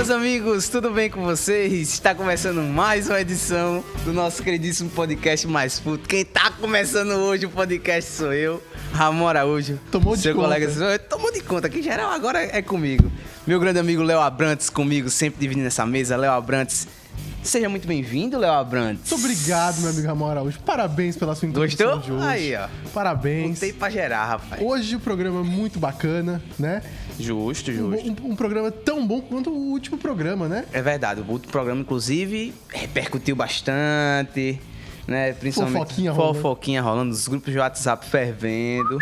meus amigos, tudo bem com vocês? Está começando mais uma edição do nosso queridíssimo podcast Mais Puto. Quem tá começando hoje o podcast sou eu, Ramon Araújo. Tomou de seu conta. colega. Tomou de conta, que geral agora é comigo. Meu grande amigo Léo Abrantes comigo, sempre dividindo essa mesa. Léo Abrantes, seja muito bem-vindo, Léo Abrantes. Muito obrigado, meu amigo Ramon Araújo. Parabéns pela sua introdução de hoje. Aí, ó. Parabéns. Botei pra gerar, rapaz. Hoje o programa é muito bacana, né? Justo. Um programa tão bom quanto o último programa, né? É verdade, o último programa, inclusive, repercutiu bastante, né? Principalmente fofoquinha rolando, os grupos de WhatsApp fervendo.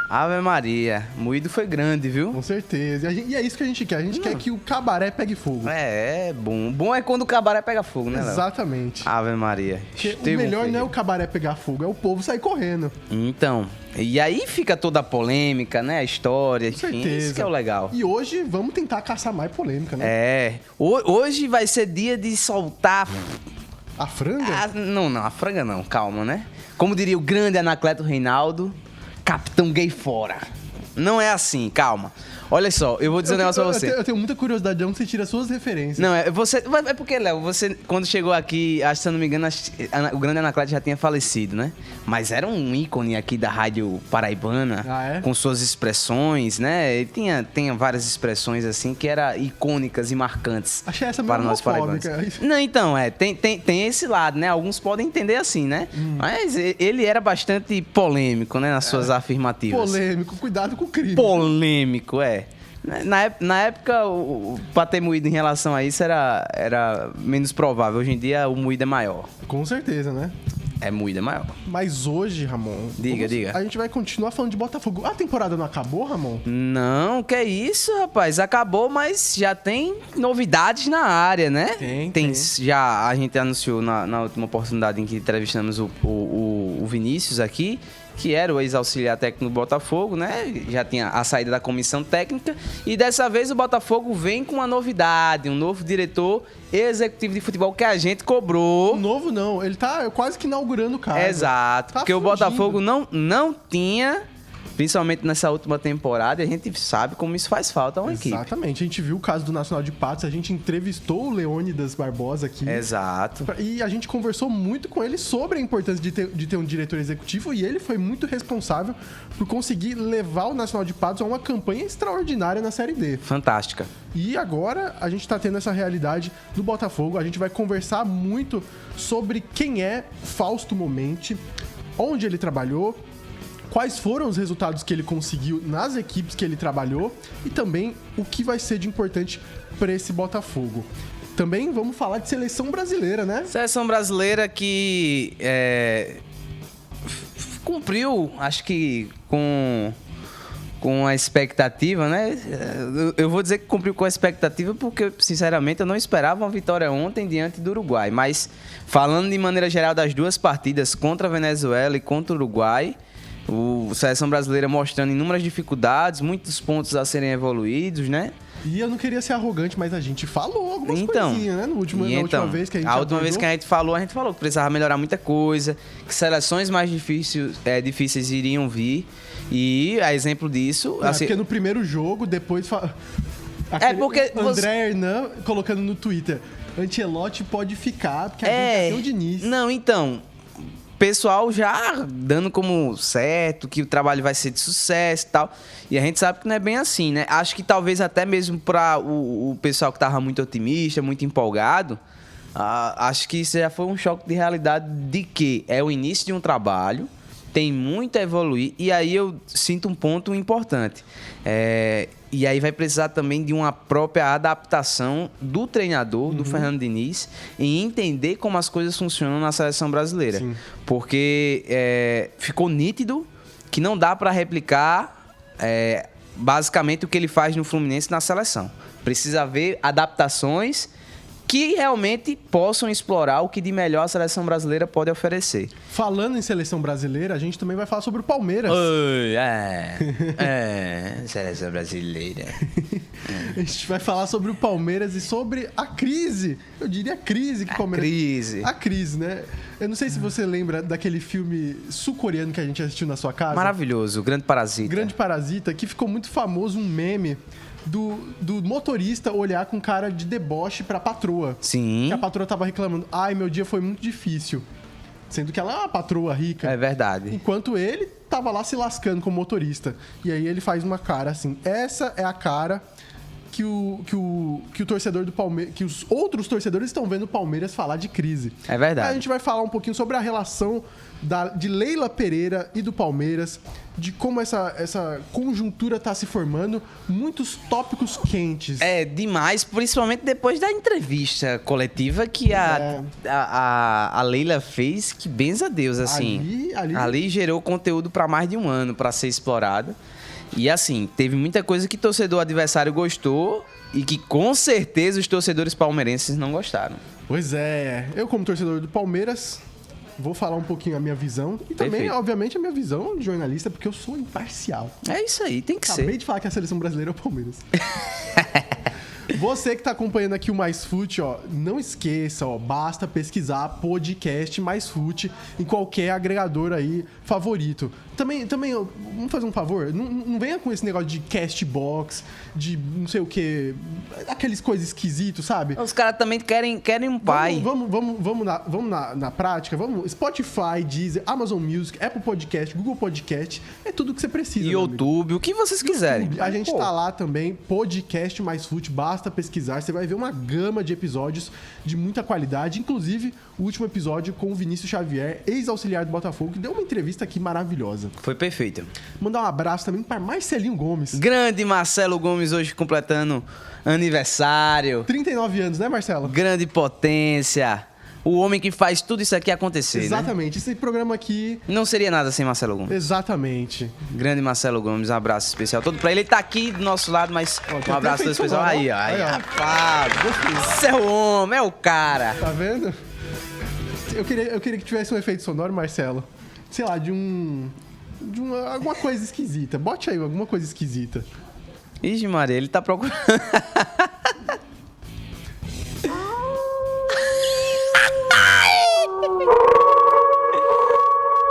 Ave Maria, moído foi grande, viu? Com certeza. E é isso que a gente quer. A gente quer que o cabaré pegue fogo. É bom. Bom é quando o cabaré pega fogo, né, Léo? Exatamente. Ave Maria. O melhor não é o cabaré pegar fogo, é o povo sair correndo. Então, e aí fica toda a polêmica, né? A história, Com enfim, certeza. isso que é o legal. E hoje vamos tentar caçar mais polêmica, né? É. Hoje vai ser dia de soltar... A franga? Não, a franga não, calma, né? Como diria o grande Anacleto Reinaldo... Capitão Gay fora. Não é assim, calma. Olha só, eu vou dizer um negócio pra você. Eu tenho muita curiosidade de onde você tira as suas referências. Não, é porque, Léo, você, quando chegou aqui, acho que se eu não me engano, o grande Anacleto já tinha falecido, né? Mas era um ícone aqui da rádio paraibana, com suas expressões, né? Ele tinha várias expressões, assim, que eram icônicas e marcantes. Achei essa para nós paraibanos. Não, então, tem esse lado, né? Alguns podem entender assim, né? Mas ele era bastante polêmico, né? Nas suas afirmativas. Polêmico, cuidado com o crime. Polêmico, é. Na época, pra ter moído em relação a isso era menos provável. Hoje em dia, o moído é maior. Com certeza, né? Moído é maior. Mas hoje, Ramon... Diga. A gente vai continuar falando de Botafogo. A temporada não acabou, Ramon? Não, que isso, rapaz. Acabou, mas já tem novidades na área, né? Tem. Já a gente anunciou na última oportunidade em que entrevistamos o Vinícius aqui, que era o ex-auxiliar técnico do Botafogo, né? Já tinha a saída da comissão técnica. E dessa vez o Botafogo vem com uma novidade, um novo diretor executivo de futebol que a gente cobrou. Novo não, ele tá quase que inaugurando o cargo. Exato, porque fundindo. O Botafogo não tinha... Principalmente nessa última temporada, a gente sabe como isso faz falta a uma equipe. Exatamente. A gente viu o caso do Nacional de Patos, a gente entrevistou o Leônidas Barbosa aqui. Exato. E a gente conversou muito com ele sobre a importância de ter um diretor executivo, e ele foi muito responsável por conseguir levar o Nacional de Patos a uma campanha extraordinária na Série D. Fantástica. E agora a gente tá tendo essa realidade do Botafogo. A gente vai conversar muito sobre quem é Fausto Momenti, onde ele trabalhou, quais foram os resultados que ele conseguiu nas equipes que ele trabalhou e também o que vai ser de importante para esse Botafogo. Também vamos falar de seleção brasileira, né? Seleção brasileira que cumpriu, acho que com a expectativa, né? Eu vou dizer que cumpriu com a expectativa porque, sinceramente, eu não esperava uma vitória ontem diante do Uruguai. Mas, falando de maneira geral das duas partidas, contra a Venezuela e contra o Uruguai, a seleção brasileira mostrando inúmeras dificuldades, muitos pontos a serem evoluídos, né? E eu não queria ser arrogante, mas a gente falou algumas coisinhas, né? Na última vez que a gente A última vez que a gente falou que precisava melhorar muita coisa, que seleções mais difíceis iriam vir. E, a exemplo disso... Assim, porque no primeiro jogo, depois... porque... André Hernan colocando no Twitter, Ancelotti pode ficar, porque a gente tem o Diniz. Não, então... Pessoal já dando como certo que o trabalho vai ser de sucesso e tal. E a gente sabe que não é bem assim, né? Acho que talvez até mesmo para o pessoal que tava muito otimista, muito empolgado, acho que isso já foi um choque de realidade de que é o início de um trabalho, tem muito a evoluir, e aí eu sinto um ponto importante. E aí vai precisar também de uma própria adaptação do treinador, do Fernando Diniz, em entender como as coisas funcionam na seleção brasileira. Sim. Porque ficou nítido que não dá para replicar basicamente o que ele faz no Fluminense na seleção. Precisa haver adaptações que realmente possam explorar o que de melhor a seleção brasileira pode oferecer. Falando em seleção brasileira, a gente também vai falar sobre o Palmeiras. Seleção brasileira. A gente vai falar sobre o Palmeiras e sobre a crise. Eu diria crise que o Palmeiras... Crise. A crise, né? Eu não sei se você lembra daquele filme sul-coreano que a gente assistiu na sua casa. Maravilhoso, o Grande Parasita. Grande Parasita, que ficou muito famoso um meme do motorista olhar com cara de deboche pra patroa. Sim. Que a patroa tava reclamando, ai, meu dia foi muito difícil. Sendo que ela é uma patroa rica. É verdade. Enquanto ele tava lá se lascando como motorista. E aí ele faz uma cara assim. Essa é a cara que o torcedor do Palmeiras, que os outros torcedores estão vendo o Palmeiras falar de crise. É verdade. Aí a gente vai falar um pouquinho sobre a relação de Leila Pereira e do Palmeiras, de como essa conjuntura tá se formando, muitos tópicos quentes. É demais, principalmente depois da entrevista coletiva que a Leila fez, que benza a Deus, assim. Ali gerou conteúdo para mais de um ano para ser explorado. E assim, teve muita coisa que torcedor adversário gostou e que com certeza os torcedores palmeirenses não gostaram. Pois é, eu como torcedor do Palmeiras vou falar um pouquinho a minha visão e também, Perfeito. Obviamente, a minha visão de jornalista, porque eu sou imparcial. É isso aí, tem que ser. Acabei de falar que a seleção brasileira é o Palmeiras. Você que tá acompanhando aqui o Mais Fute, ó, não esqueça, ó, basta pesquisar podcast Mais Fute em qualquer agregador aí favorito. Também, ó, vamos fazer um favor, não venha com esse negócio de Castbox, de não sei o que, aqueles coisas esquisitos, sabe? Os caras também querem um pai. Vamos na prática, vamos Spotify, Deezer, Amazon Music, Apple Podcast, Google Podcast, é tudo que você precisa. YouTube, o que vocês quiserem. A gente tá lá também, podcast Mais Fute, basta pesquisar, você vai ver uma gama de episódios de muita qualidade, inclusive o último episódio com o Vinícius Xavier, ex-auxiliar do Botafogo, que deu uma entrevista aqui maravilhosa. Foi perfeito. Mandar um abraço também para Marcelinho Gomes. Grande Marcelo Gomes hoje completando aniversário. 39 anos, né, Marcelo? Grande potência. O homem que faz tudo isso aqui acontecer, Exatamente. Né? Esse programa aqui... Não seria nada sem Marcelo Gomes. Exatamente. Grande Marcelo Gomes, um abraço especial todo pra ele. Ele tá aqui do nosso lado, mas um abraço todo especial. Aí, rapaz. Esse é o homem, é o cara. Tá vendo? Eu queria que tivesse um efeito sonoro, Marcelo. Sei lá, de alguma coisa esquisita. Bote aí alguma coisa esquisita. Ixi, Maria, ele tá procurando.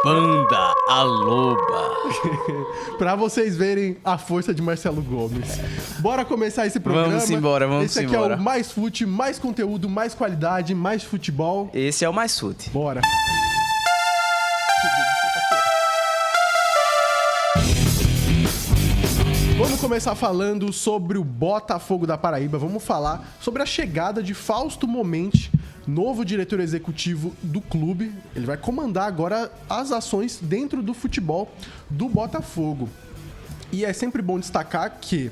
Banda a Loba. Pra vocês verem a força de Marcelo Gomes. Bora começar esse programa. Vamos embora. Esse aqui é o Mais Fute, mais conteúdo, mais qualidade, mais futebol. Esse é o Mais Fute. Bora. Vamos começar falando sobre o Botafogo da Paraíba. Vamos falar sobre a chegada de Fausto Moment, novo diretor executivo do clube. Ele vai comandar agora as ações dentro do futebol do Botafogo. E é sempre bom destacar que...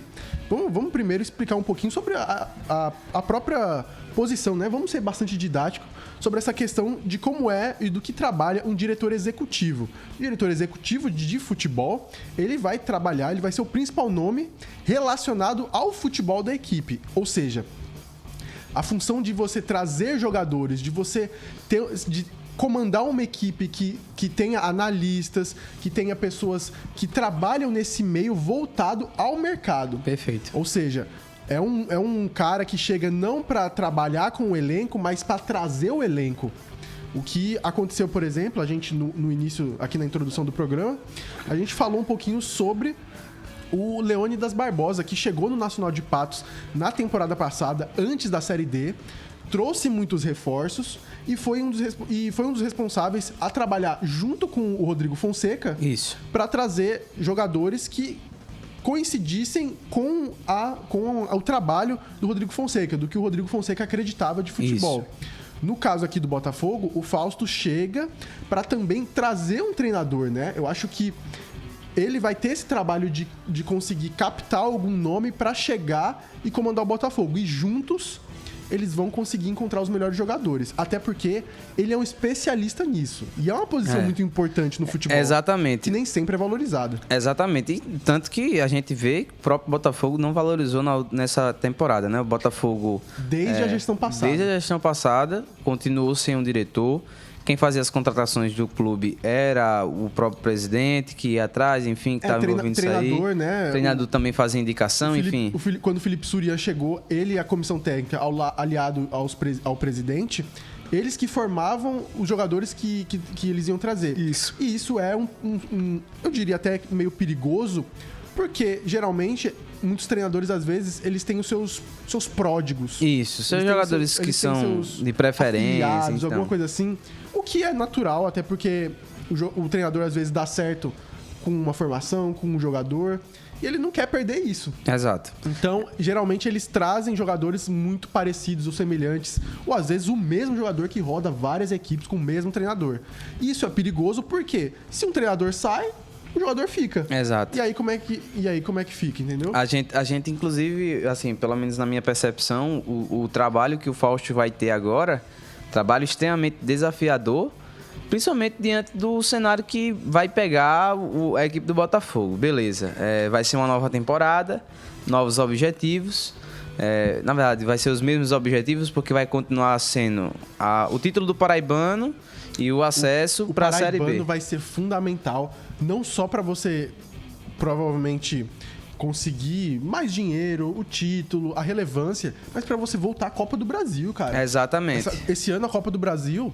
Vamos primeiro explicar um pouquinho sobre a própria posição, né? Vamos ser bastante didático sobre essa questão de como é e do que trabalha um diretor executivo. O diretor executivo de futebol, ele vai trabalhar, ele vai ser o principal nome relacionado ao futebol da equipe. Ou seja, a função de você trazer jogadores, de você comandar uma equipe que tenha analistas, que tenha pessoas que trabalham nesse meio voltado ao mercado. Perfeito. Ou seja, é um cara que chega não para trabalhar com o elenco, mas para trazer o elenco. O que aconteceu, por exemplo, a gente no início, aqui na introdução do programa, a gente falou um pouquinho sobre o Leônidas Barbosa, que chegou no Nacional de Patos na temporada passada, antes da Série D, trouxe muitos reforços e foi um dos responsáveis a trabalhar junto com o Rodrigo Fonseca para trazer jogadores que coincidissem com o trabalho do Rodrigo Fonseca, do que o Rodrigo Fonseca acreditava de futebol. Isso. No caso aqui do Botafogo, o Fausto chega para também trazer um treinador, né? Eu acho que ele vai ter esse trabalho de conseguir captar algum nome para chegar e comandar o Botafogo. E juntos eles vão conseguir encontrar os melhores jogadores. Até porque ele é um especialista nisso. E é uma posição muito importante no futebol. Exatamente. Que nem sempre é valorizada. Exatamente. E tanto que a gente vê que o próprio Botafogo não valorizou nessa temporada, né? O Botafogo... Desde a gestão passada. Desde a gestão passada, continuou sem um diretor. Quem fazia as contratações do clube era o próprio presidente, que ia atrás, enfim, que estava envolvido nisso aí. Treinador, né? O treinador também fazia indicação, enfim. Quando o Felipe Surian chegou, ele e a comissão técnica, aliado ao presidente, eles que formavam os jogadores que eles iam trazer. Isso. E isso é eu diria até meio perigoso, porque geralmente muitos treinadores, às vezes, eles têm os seus pródigos. Isso, seus jogadores que são de preferência. Então. Alguma coisa assim. O que é natural, até porque o treinador, às vezes, dá certo com uma formação, com um jogador, e ele não quer perder isso. Exato. Então, geralmente, eles trazem jogadores muito parecidos ou semelhantes, ou às vezes o mesmo jogador que roda várias equipes com o mesmo treinador. E isso é perigoso porque se um treinador sai, o jogador fica. Exato. E aí como é que fica, entendeu? A gente, inclusive, assim, pelo menos na minha percepção, o trabalho que o Fausto vai ter agora, trabalho extremamente desafiador, principalmente diante do cenário que vai pegar a equipe do Botafogo. Beleza, vai ser uma nova temporada, novos objetivos. Na verdade, vai ser os mesmos objetivos, porque vai continuar sendo o título do Paraibano e o acesso para a Série B. O Paraibano vai ser fundamental, não só para você provavelmente conseguir mais dinheiro, o título, a relevância, mas para você voltar à Copa do Brasil, cara. Exatamente. Esse ano a Copa do Brasil,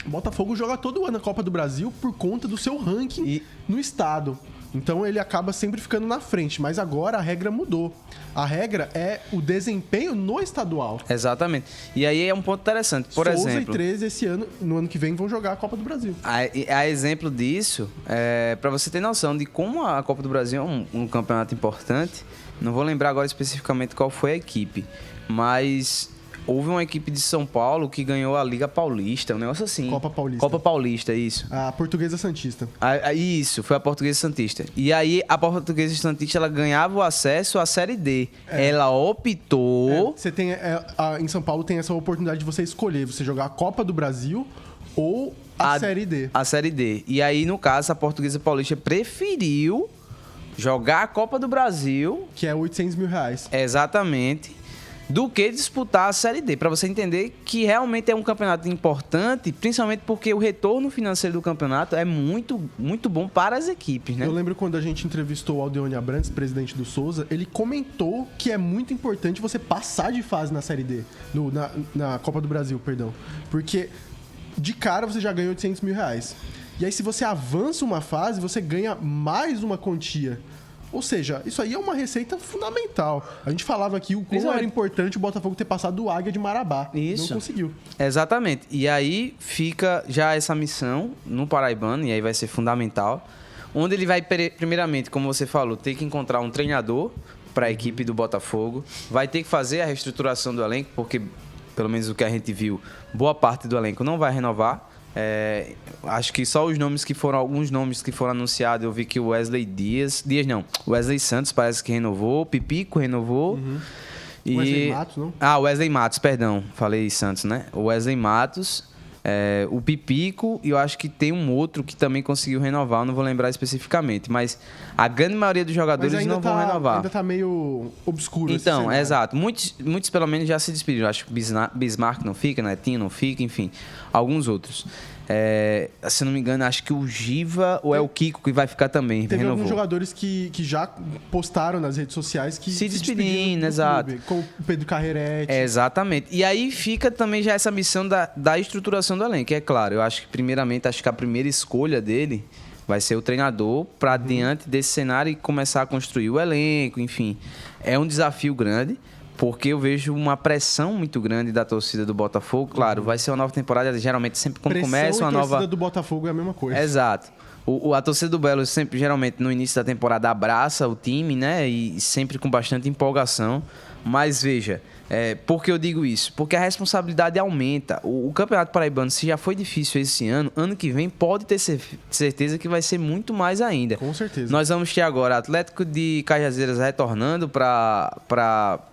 o Botafogo joga todo ano a Copa do Brasil por conta do seu ranking no estado. Então ele acaba sempre ficando na frente, mas agora a regra mudou. A regra é o desempenho no estadual. Exatamente. E aí é um ponto interessante. Por Souza exemplo, e 13 esse ano, no ano que vem, vão jogar a Copa do Brasil. A exemplo disso, para você ter noção de como a Copa do Brasil é um campeonato importante, não vou lembrar agora especificamente qual foi a equipe, mas houve uma equipe de São Paulo que ganhou a Liga Paulista, um negócio assim. Copa Paulista. Copa Paulista, isso. A Portuguesa Santista. Isso, foi a Portuguesa Santista. E aí, a Portuguesa Santista, ela ganhava o acesso à Série D. Ela optou... Você tem, em São Paulo tem essa oportunidade de você escolher, você jogar a Copa do Brasil ou a Série D. A Série D. E aí, no caso, a Portuguesa Paulista preferiu jogar a Copa do Brasil... Que é R$800 mil. Exatamente. Do que disputar a Série D, para você entender que realmente é um campeonato importante, principalmente porque o retorno financeiro do campeonato é muito, muito bom para as equipes, né? Eu lembro quando a gente entrevistou o Aldeone Abrantes, presidente do Souza, ele comentou que é muito importante você passar de fase na Série D, na Copa do Brasil, perdão, porque de cara você já ganha R$800 mil. E aí se você avança uma fase, você ganha mais uma quantia. Ou seja, isso aí é uma receita fundamental. A gente falava aqui o quão era importante o Botafogo ter passado do Águia de Marabá. Isso. Não conseguiu. Exatamente. E aí fica já essa missão no Paraibano, e aí vai ser fundamental, onde ele vai, primeiramente, como você falou, ter que encontrar um treinador para a equipe do Botafogo, vai ter que fazer a reestruturação do elenco, porque, pelo menos o que a gente viu, boa parte do elenco não vai renovar. Acho que só alguns nomes que foram anunciados, eu vi que o Wesley Santos parece que renovou, Pipico renovou. Wesley Matos, não? Wesley Matos, perdão, falei Santos, né? O Wesley Matos, o Pipico, e eu acho que tem um outro que também conseguiu renovar, eu não vou lembrar especificamente, mas a grande maioria dos jogadores não vão renovar. Ainda tá meio obscuro. Então, exato. Muitos pelo menos já se despediram. Acho que Bismarck não fica, Netinho não fica, enfim. Alguns outros. Se não me engano, acho que o Giva ou é o Kiko que vai ficar também. Teve renovou. alguns jogadores que já postaram nas redes sociais que se despedindo, exato. Clube, como o Pedro Carreretti. Exatamente. E aí fica também já essa missão da estruturação do elenco. É claro, eu acho que primeiramente, a primeira escolha dele vai ser o treinador para diante desse cenário e começar a construir o elenco, enfim. É um desafio grande, porque eu vejo uma pressão muito grande da torcida do Botafogo. Claro, vai ser uma nova temporada, geralmente sempre quando começa uma nova... A torcida do Botafogo é a mesma coisa. Exato. A torcida do Belo sempre, geralmente, no início da temporada, abraça o time, né? E sempre com bastante empolgação. Mas veja, por que eu digo isso? Porque a responsabilidade aumenta. O Campeonato Paraibano, se já foi difícil esse ano que vem pode ter certeza que vai ser muito mais ainda. Com certeza. Nós vamos ter agora Atlético de Cajazeiras retornando para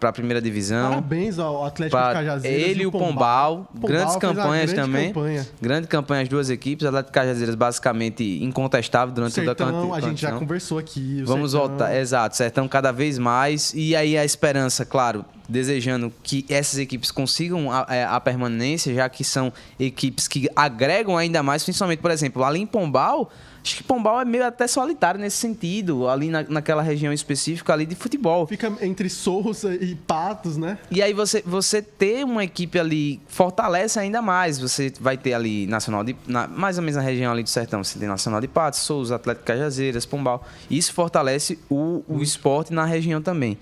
a primeira divisão. Parabéns ao Atlético de Cajazeiras. Ele e o Pombal. Grandes campanhas também. Campanha. Grande campanha as duas equipes. O Atlético de Cajazeiras basicamente incontestável durante toda a Sertão, a gente já conversou aqui. Vamos voltar. Exato. Sertão cada vez mais. E aí a esperança, claro, desejando que essas equipes consigam a permanência, já que são equipes que agregam ainda mais, principalmente, por exemplo, ali em Pombal, acho que Pombal é meio até solitário nesse sentido, ali naquela região específica ali de futebol. Fica entre Souza e Patos, né? E aí você ter uma equipe ali fortalece ainda mais. Você vai ter ali mais ou menos na região ali do Sertão, você tem Nacional de Patos, Souza, Atlético Cajazeiras, Pombal. Isso fortalece o esporte na região também.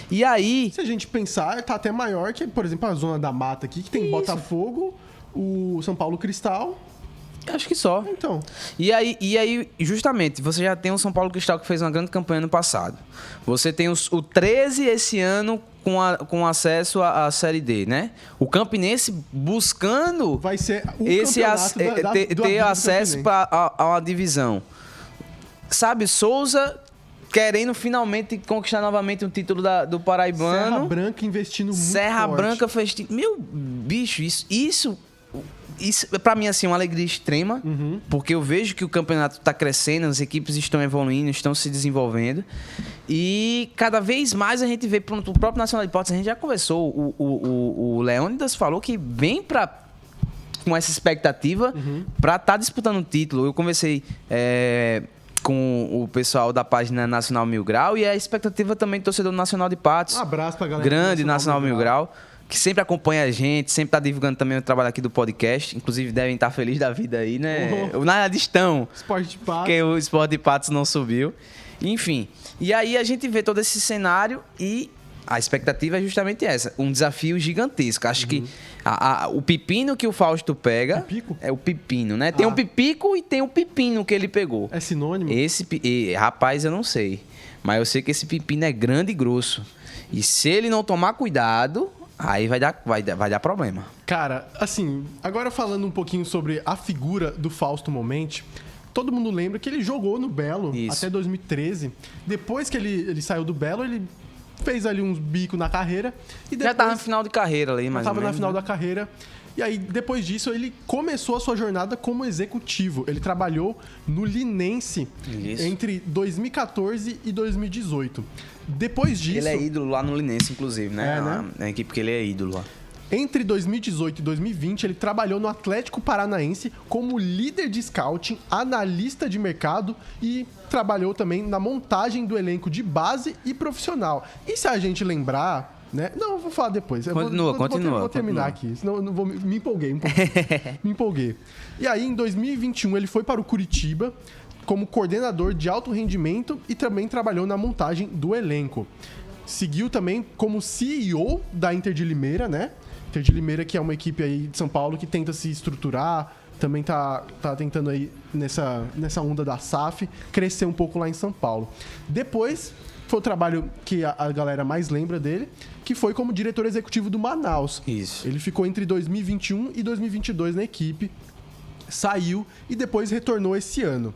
E aí... Se a gente pensar, tá até maior que, por exemplo, a Zona da Mata aqui, que tem Botafogo, o São Paulo Cristal... Acho que só. Então. E aí, justamente, você já tem o São Paulo Cristal que fez uma grande campanha no passado. Você tem o 13 esse ano com acesso à Série D, né? O Campinense buscando vai ser o ter acesso a uma divisão. Sabe, Souza querendo finalmente conquistar novamente um título do Paraibano. Serra Branca investindo muito Serra forte. Branca fez... Meu, bicho, isso pra mim, assim, uma alegria extrema, porque eu vejo que o campeonato tá crescendo, as equipes estão evoluindo, estão se desenvolvendo, e cada vez mais a gente vê, pro próprio Nacional de Patos, a gente já conversou, o Leônidas falou que vem com essa expectativa pra estar disputando o título. Eu conversei com o pessoal da página Nacional Mil Grau, e a expectativa também do torcedor do Nacional de Patos. Um abraço pra galera grande Nacional Mil Grau, que sempre acompanha a gente, sempre tá divulgando também o trabalho aqui do podcast. Inclusive, devem estar felizes da vida aí, né? Nada estão. Esporte de Patos. Porque o Esporte de Patos não subiu. Enfim. E aí a gente vê todo esse cenário e a expectativa é justamente essa. Um desafio gigantesco. Acho que o pepino que o Fausto pega... Pipico? É o pepino, né? Tem o pipico e tem o pepino que ele pegou. É sinônimo? Rapaz, eu não sei. Mas eu sei que esse pepino é grande e grosso. E se ele não tomar cuidado... Aí vai dar problema. Cara, assim, agora falando um pouquinho sobre a figura do Fausto Momenti, todo mundo lembra que ele jogou no Belo até 2013. Depois que ele saiu do Belo, ele fez ali uns bicos na carreira. E depois, já tava no final de carreira ali, mais ou menos. Já tava na final da carreira. E aí, depois disso, ele começou a sua jornada como executivo. Ele trabalhou no Linense entre 2014 e 2018. Depois disso... Ele é ídolo lá no Linense, inclusive, né? É a equipe que ele é ídolo lá. Entre 2018 e 2020, ele trabalhou no Atlético Paranaense como líder de scouting, analista de mercado e trabalhou também na montagem do elenco de base e profissional. E se a gente lembrar... né? Não, eu vou falar depois. Continua. Vou terminar aqui, senão eu não vou... Me empolguei um pouco. Me empolguei. E aí, em 2021, ele foi para o Curitiba como coordenador de alto rendimento e também trabalhou na montagem do elenco. Seguiu também como CEO da Inter de Limeira, né? Inter de Limeira, que é uma equipe aí de São Paulo que tenta se estruturar, também tá tentando aí, nessa onda da SAF, crescer um pouco lá em São Paulo. Depois... foi o trabalho que a galera mais lembra dele, que foi como diretor executivo do Manaus. Isso. Ele ficou entre 2021 e 2022 na equipe, saiu e depois retornou esse ano.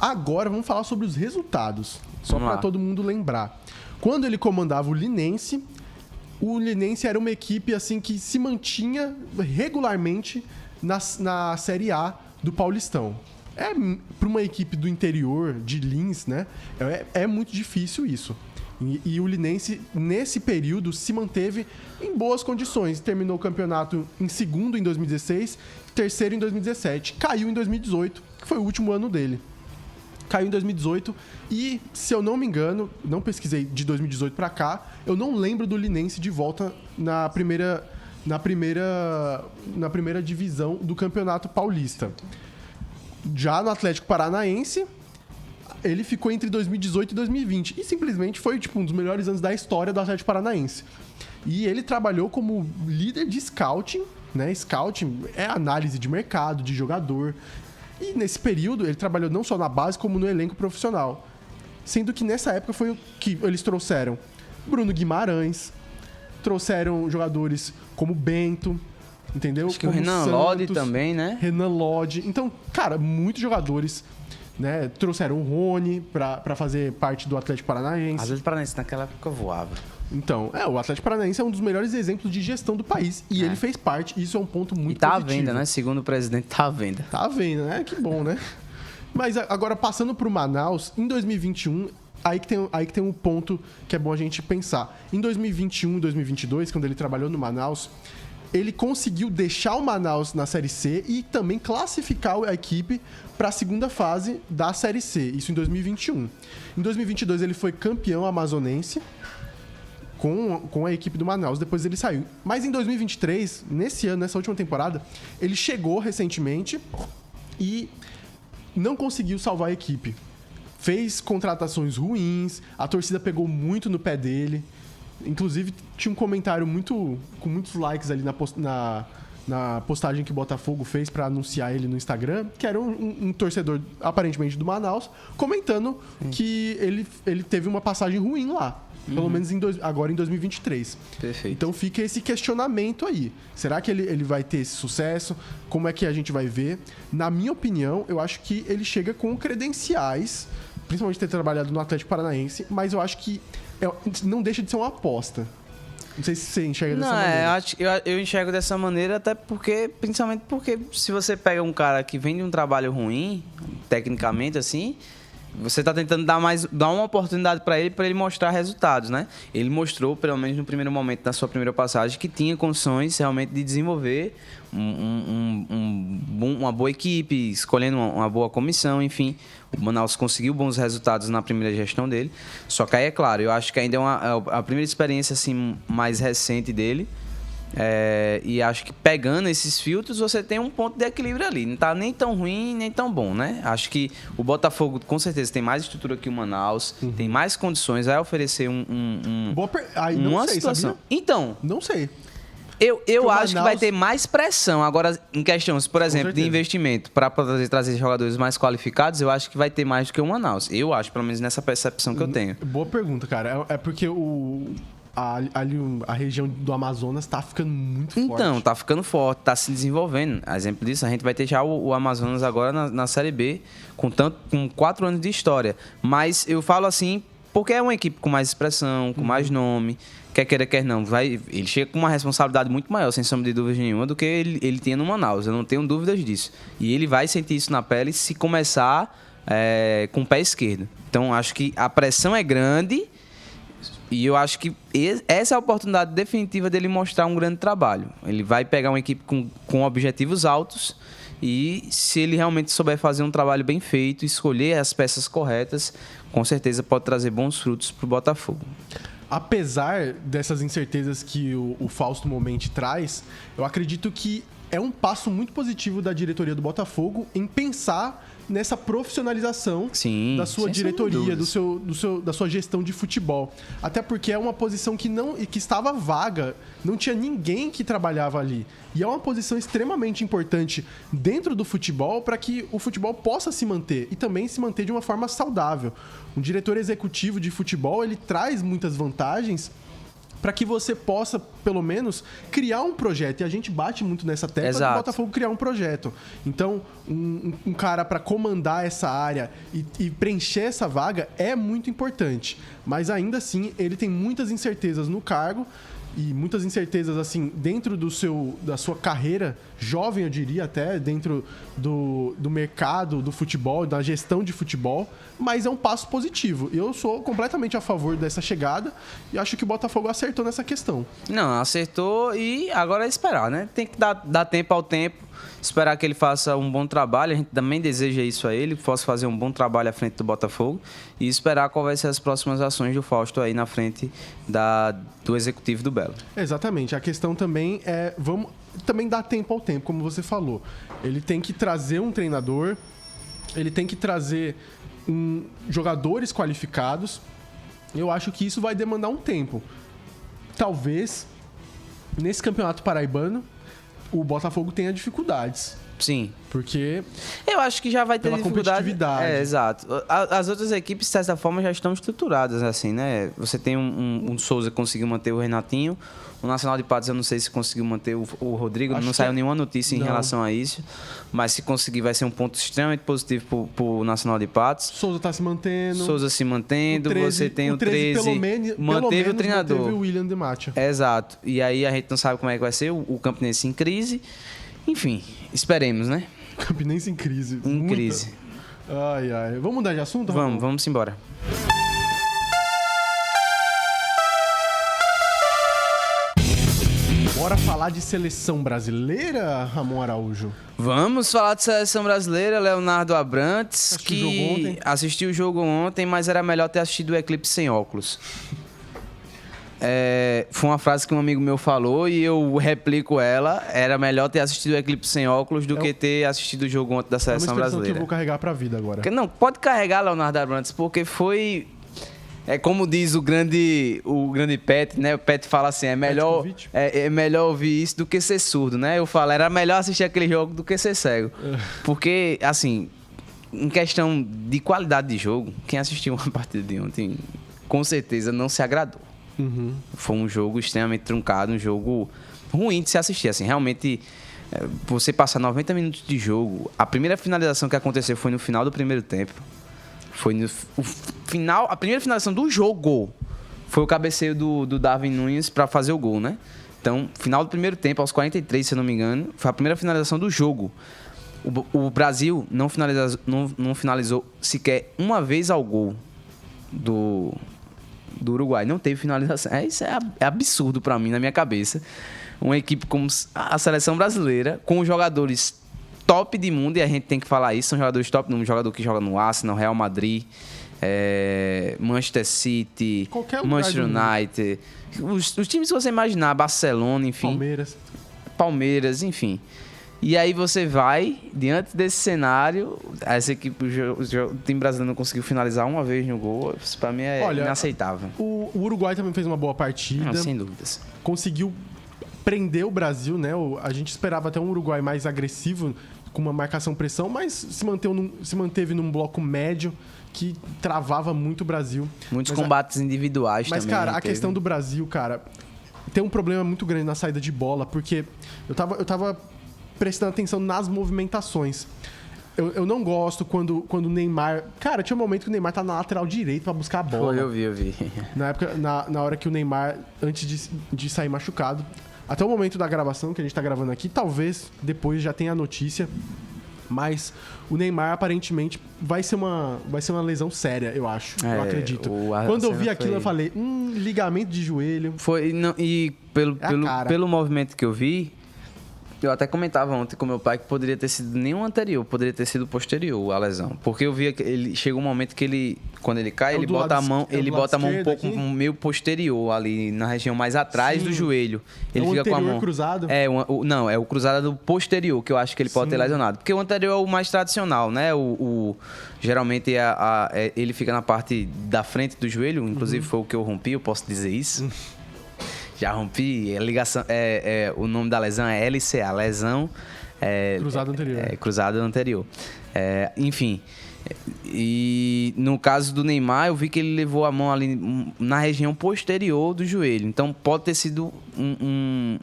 Agora vamos falar sobre os resultados, só para todo mundo lembrar. Quando ele comandava o Linense era uma equipe assim que se mantinha regularmente na Série A do Paulistão. Para uma equipe do interior, de Lins, né? É muito difícil isso. E o Linense, nesse período, se manteve em boas condições. Terminou o campeonato em segundo em 2016, terceiro em 2017. Caiu em 2018, que foi o último ano dele. Caiu em 2018 e, se eu não me engano, não pesquisei de 2018 para cá, eu não lembro do Linense de volta na primeira divisão do Campeonato Paulista. Já no Atlético Paranaense, ele ficou entre 2018 e 2020. E simplesmente foi um dos melhores anos da história do Atlético Paranaense. E ele trabalhou como líder de scouting, né? Scouting é análise de mercado, de jogador. E nesse período ele trabalhou não só na base, como no elenco profissional. Sendo que nessa época foi o que eles trouxeram Bruno Guimarães, trouxeram jogadores como Bento, entendeu? Acho que o Renan Lodge também, né? Renan Lodge. Então, cara, muitos jogadores, né? Trouxeram o Rony pra fazer parte do Atlético Paranaense. O Atlético Paranaense naquela época voava. Então, o Atlético Paranaense é um dos melhores exemplos de gestão do país. E ele fez parte, isso é um ponto muito positivo. E tá positivo. à venda, né? Segundo o presidente, tá à venda. Tá à venda, né? Que bom, né? Mas agora, passando pro Manaus, em 2021, aí que tem um ponto que é bom a gente pensar. Em 2021 e 2022, quando ele trabalhou no Manaus, ele conseguiu deixar o Manaus na Série C e também classificar a equipe para a segunda fase da Série C, isso em 2021. Em 2022 ele foi campeão amazonense com a equipe do Manaus, depois ele saiu. Mas em 2023, nesse ano, nessa última temporada, ele chegou recentemente e não conseguiu salvar a equipe. Fez contratações ruins, a torcida pegou muito no pé dele. Inclusive, tinha um comentário com muitos likes ali na postagem que o Botafogo fez para anunciar ele no Instagram, que era um torcedor, aparentemente, do Manaus, comentando que ele teve uma passagem ruim lá. Pelo menos agora em 2023. Perfeito. Então fica esse questionamento aí. Será que ele vai ter esse sucesso? Como é que a gente vai ver? Na minha opinião, eu acho que ele chega com credenciais, principalmente ter trabalhado no Atlético Paranaense, mas eu acho que não deixa de ser uma aposta. Não sei se você enxerga dessa maneira. Eu enxergo dessa maneira até principalmente porque se você pega um cara que vem de um trabalho ruim, tecnicamente assim, você está tentando dar uma oportunidade para ele mostrar resultados, né? Ele mostrou, pelo menos no primeiro momento, na sua primeira passagem, que tinha condições realmente de desenvolver uma boa equipe, escolhendo uma boa comissão, enfim. O Manaus conseguiu bons resultados na primeira gestão dele. Só que aí, é claro, eu acho que ainda é a primeira experiência assim, mais recente dele. E acho que pegando esses filtros você tem um ponto de equilíbrio ali. Não tá nem tão ruim, nem tão bom, né? Acho que o Botafogo com certeza tem mais estrutura que o Manaus, tem mais condições, vai oferecer não sei, situação. Sabia? Então, não sei. Eu acho que vai ter mais pressão. Agora, em questões, por exemplo, de investimento para trazer jogadores mais qualificados, eu acho que vai ter mais do que o Manaus. Eu acho, pelo menos nessa percepção que eu tenho. Boa pergunta, cara. É porque a região do Amazonas tá ficando muito forte. Então, tá ficando forte, tá se desenvolvendo. A exemplo disso, a gente vai ter já o Amazonas agora na Série B, com 4 anos de história. Mas eu falo assim, porque é uma equipe com mais expressão, com mais nome, quer queira, quer não. Ele chega com uma responsabilidade muito maior, sem sombra de dúvida nenhuma, do que ele tinha no Manaus. Eu não tenho dúvidas disso. E ele vai sentir isso na pele se começar com o pé esquerdo. Então, acho que a pressão é grande. E eu acho que essa é a oportunidade definitiva dele mostrar um grande trabalho. Ele vai pegar uma equipe com objetivos altos e se ele realmente souber fazer um trabalho bem feito, escolher as peças corretas, com certeza pode trazer bons frutos para o Botafogo. Apesar dessas incertezas que o Fausto Momenti traz, eu acredito que é um passo muito positivo da diretoria do Botafogo em pensar nessa profissionalização da sua diretoria, da sua gestão de futebol. Até porque é uma posição que estava vaga, não tinha ninguém que trabalhava ali. E é uma posição extremamente importante dentro do futebol para que o futebol possa se manter e também se manter de uma forma saudável. Um diretor executivo de futebol, ele traz muitas vantagens para que você possa, pelo menos, criar um projeto. E a gente bate muito nessa tecla do Botafogo criar um projeto. Então, um cara para comandar essa área e preencher essa vaga é muito importante. Mas, ainda assim, ele tem muitas incertezas no cargo e muitas incertezas, assim, dentro da sua carreira jovem, eu diria até, dentro do mercado do futebol, da gestão de futebol, mas é um passo positivo. Eu sou completamente a favor dessa chegada e acho que o Botafogo acertou nessa questão. Não, acertou e agora é esperar, né? Tem que dar tempo ao tempo, esperar que ele faça um bom trabalho. A gente também deseja isso a ele, que possa fazer um bom trabalho à frente do Botafogo e esperar qual vai ser as próximas ações do Fausto aí na frente do executivo do Belo. Exatamente. A questão também é, vamos também dar tempo ao tempo, como você falou. Ele tem que trazer um treinador, ele tem que trazer jogadores qualificados. Eu acho que isso vai demandar um tempo. Talvez, nesse Campeonato Paraibano, o Botafogo tenha dificuldades. Sim. Porque eu acho que já vai ter dificuldade. Competitividade. Exato. As outras equipes, de certa forma, já estão estruturadas, assim, né? Você tem um Souza que conseguiu manter o Renatinho. O Nacional de Patos, eu não sei se conseguiu manter o Rodrigo. Não saiu nenhuma notícia em relação a isso. Mas se conseguir, vai ser um ponto extremamente positivo pro Nacional de Patos. Souza tá se mantendo. Você tem o 13. Manteve o treinador. Manteve o William de Matia. Exato. E aí a gente não sabe como é que vai ser. O Campinense em crise. Enfim, esperemos, né? Campinense em crise. Crise. Ai. Vamos mudar de assunto? Vamos embora. Bora falar de seleção brasileira, Ramon Araújo? Vamos falar de seleção brasileira, Leonardo Abrantes, que assistiu o jogo ontem, mas era melhor ter assistido o Eclipse sem óculos. Foi uma frase que um amigo meu falou e eu replico ela. Era melhor ter assistido o Eclipse sem óculos do que ter assistido o jogo ontem da seleção brasileira. Que eu vou carregar pra vida agora. Não, pode carregar, Leonardo Abrantes, porque foi... como diz o grande Pet, né? O Pet fala assim, é melhor ouvir isso do que ser surdo, né? Eu falo, era melhor assistir aquele jogo do que ser cego. Porque, assim, em questão de qualidade de jogo, quem assistiu uma partida de ontem, com certeza não se agradou. Uhum. Foi um jogo extremamente truncado, um jogo ruim de se assistir. Assim, realmente, você passar 90 minutos de jogo, a primeira finalização que aconteceu foi no final do primeiro tempo. Foi no final, a primeira finalização do jogo foi o cabeceio do Darwin Nunes para fazer o gol, né? Então, final do primeiro tempo, aos 43, se eu não me engano, foi a primeira finalização do jogo. O Brasil não finalizou sequer uma vez ao gol do Uruguai. Não teve finalização. Isso é absurdo para mim, na minha cabeça. Uma equipe como a seleção brasileira, com jogadores top de mundo, e a gente tem que falar isso, são jogadores top, um jogador que joga no Arsenal, Real Madrid, Manchester City, Manchester United, os times que você imaginar, Barcelona, enfim. Palmeiras, enfim. E aí você vai, diante desse cenário, essa equipe, o time brasileiro não conseguiu finalizar uma vez no gol, isso pra mim é inaceitável. O Uruguai também fez uma boa partida. Não, sem dúvidas. Conseguiu prender o Brasil, né? A gente esperava até um Uruguai mais agressivo, com uma marcação-pressão, mas se manteve num bloco médio que travava muito o Brasil. Muitos combates individuais também. Mas, cara, a questão do Brasil, cara, tem um problema muito grande na saída de bola, porque eu tava prestando atenção nas movimentações. Eu não gosto quando o Neymar... Cara, tinha um momento que o Neymar tá na lateral direita pra buscar a bola. Eu vi. Na época, na hora que o Neymar, antes de sair machucado, até o momento da gravação, que a gente tá gravando aqui, talvez depois já tenha a notícia, mas o Neymar aparentemente vai ser uma lesão séria, eu acho. Eu acredito. Quando eu vi aquilo, eu falei, ligamento de joelho. Pelo movimento que eu vi, eu até comentava ontem com meu pai que poderia ter sido nem o anterior, poderia ter sido o posterior a lesão. Porque eu via que ele chegou um momento que quando ele cai, ele bota a mão um pouco meio posterior ali na região mais atrás do joelho. Ele fica com a mão cruzado? Não, é o cruzado do posterior que eu acho que ele pode ter lesionado. Porque o anterior é o mais tradicional, né? Geralmente ele fica na parte da frente do joelho, inclusive foi o que eu rompi, eu posso dizer isso. Já rompi, o nome da lesão é LCA, lesão... cruzado anterior. Cruzado anterior. Enfim, e no caso do Neymar, eu vi que ele levou a mão ali na região posterior do joelho. Então, pode ter sido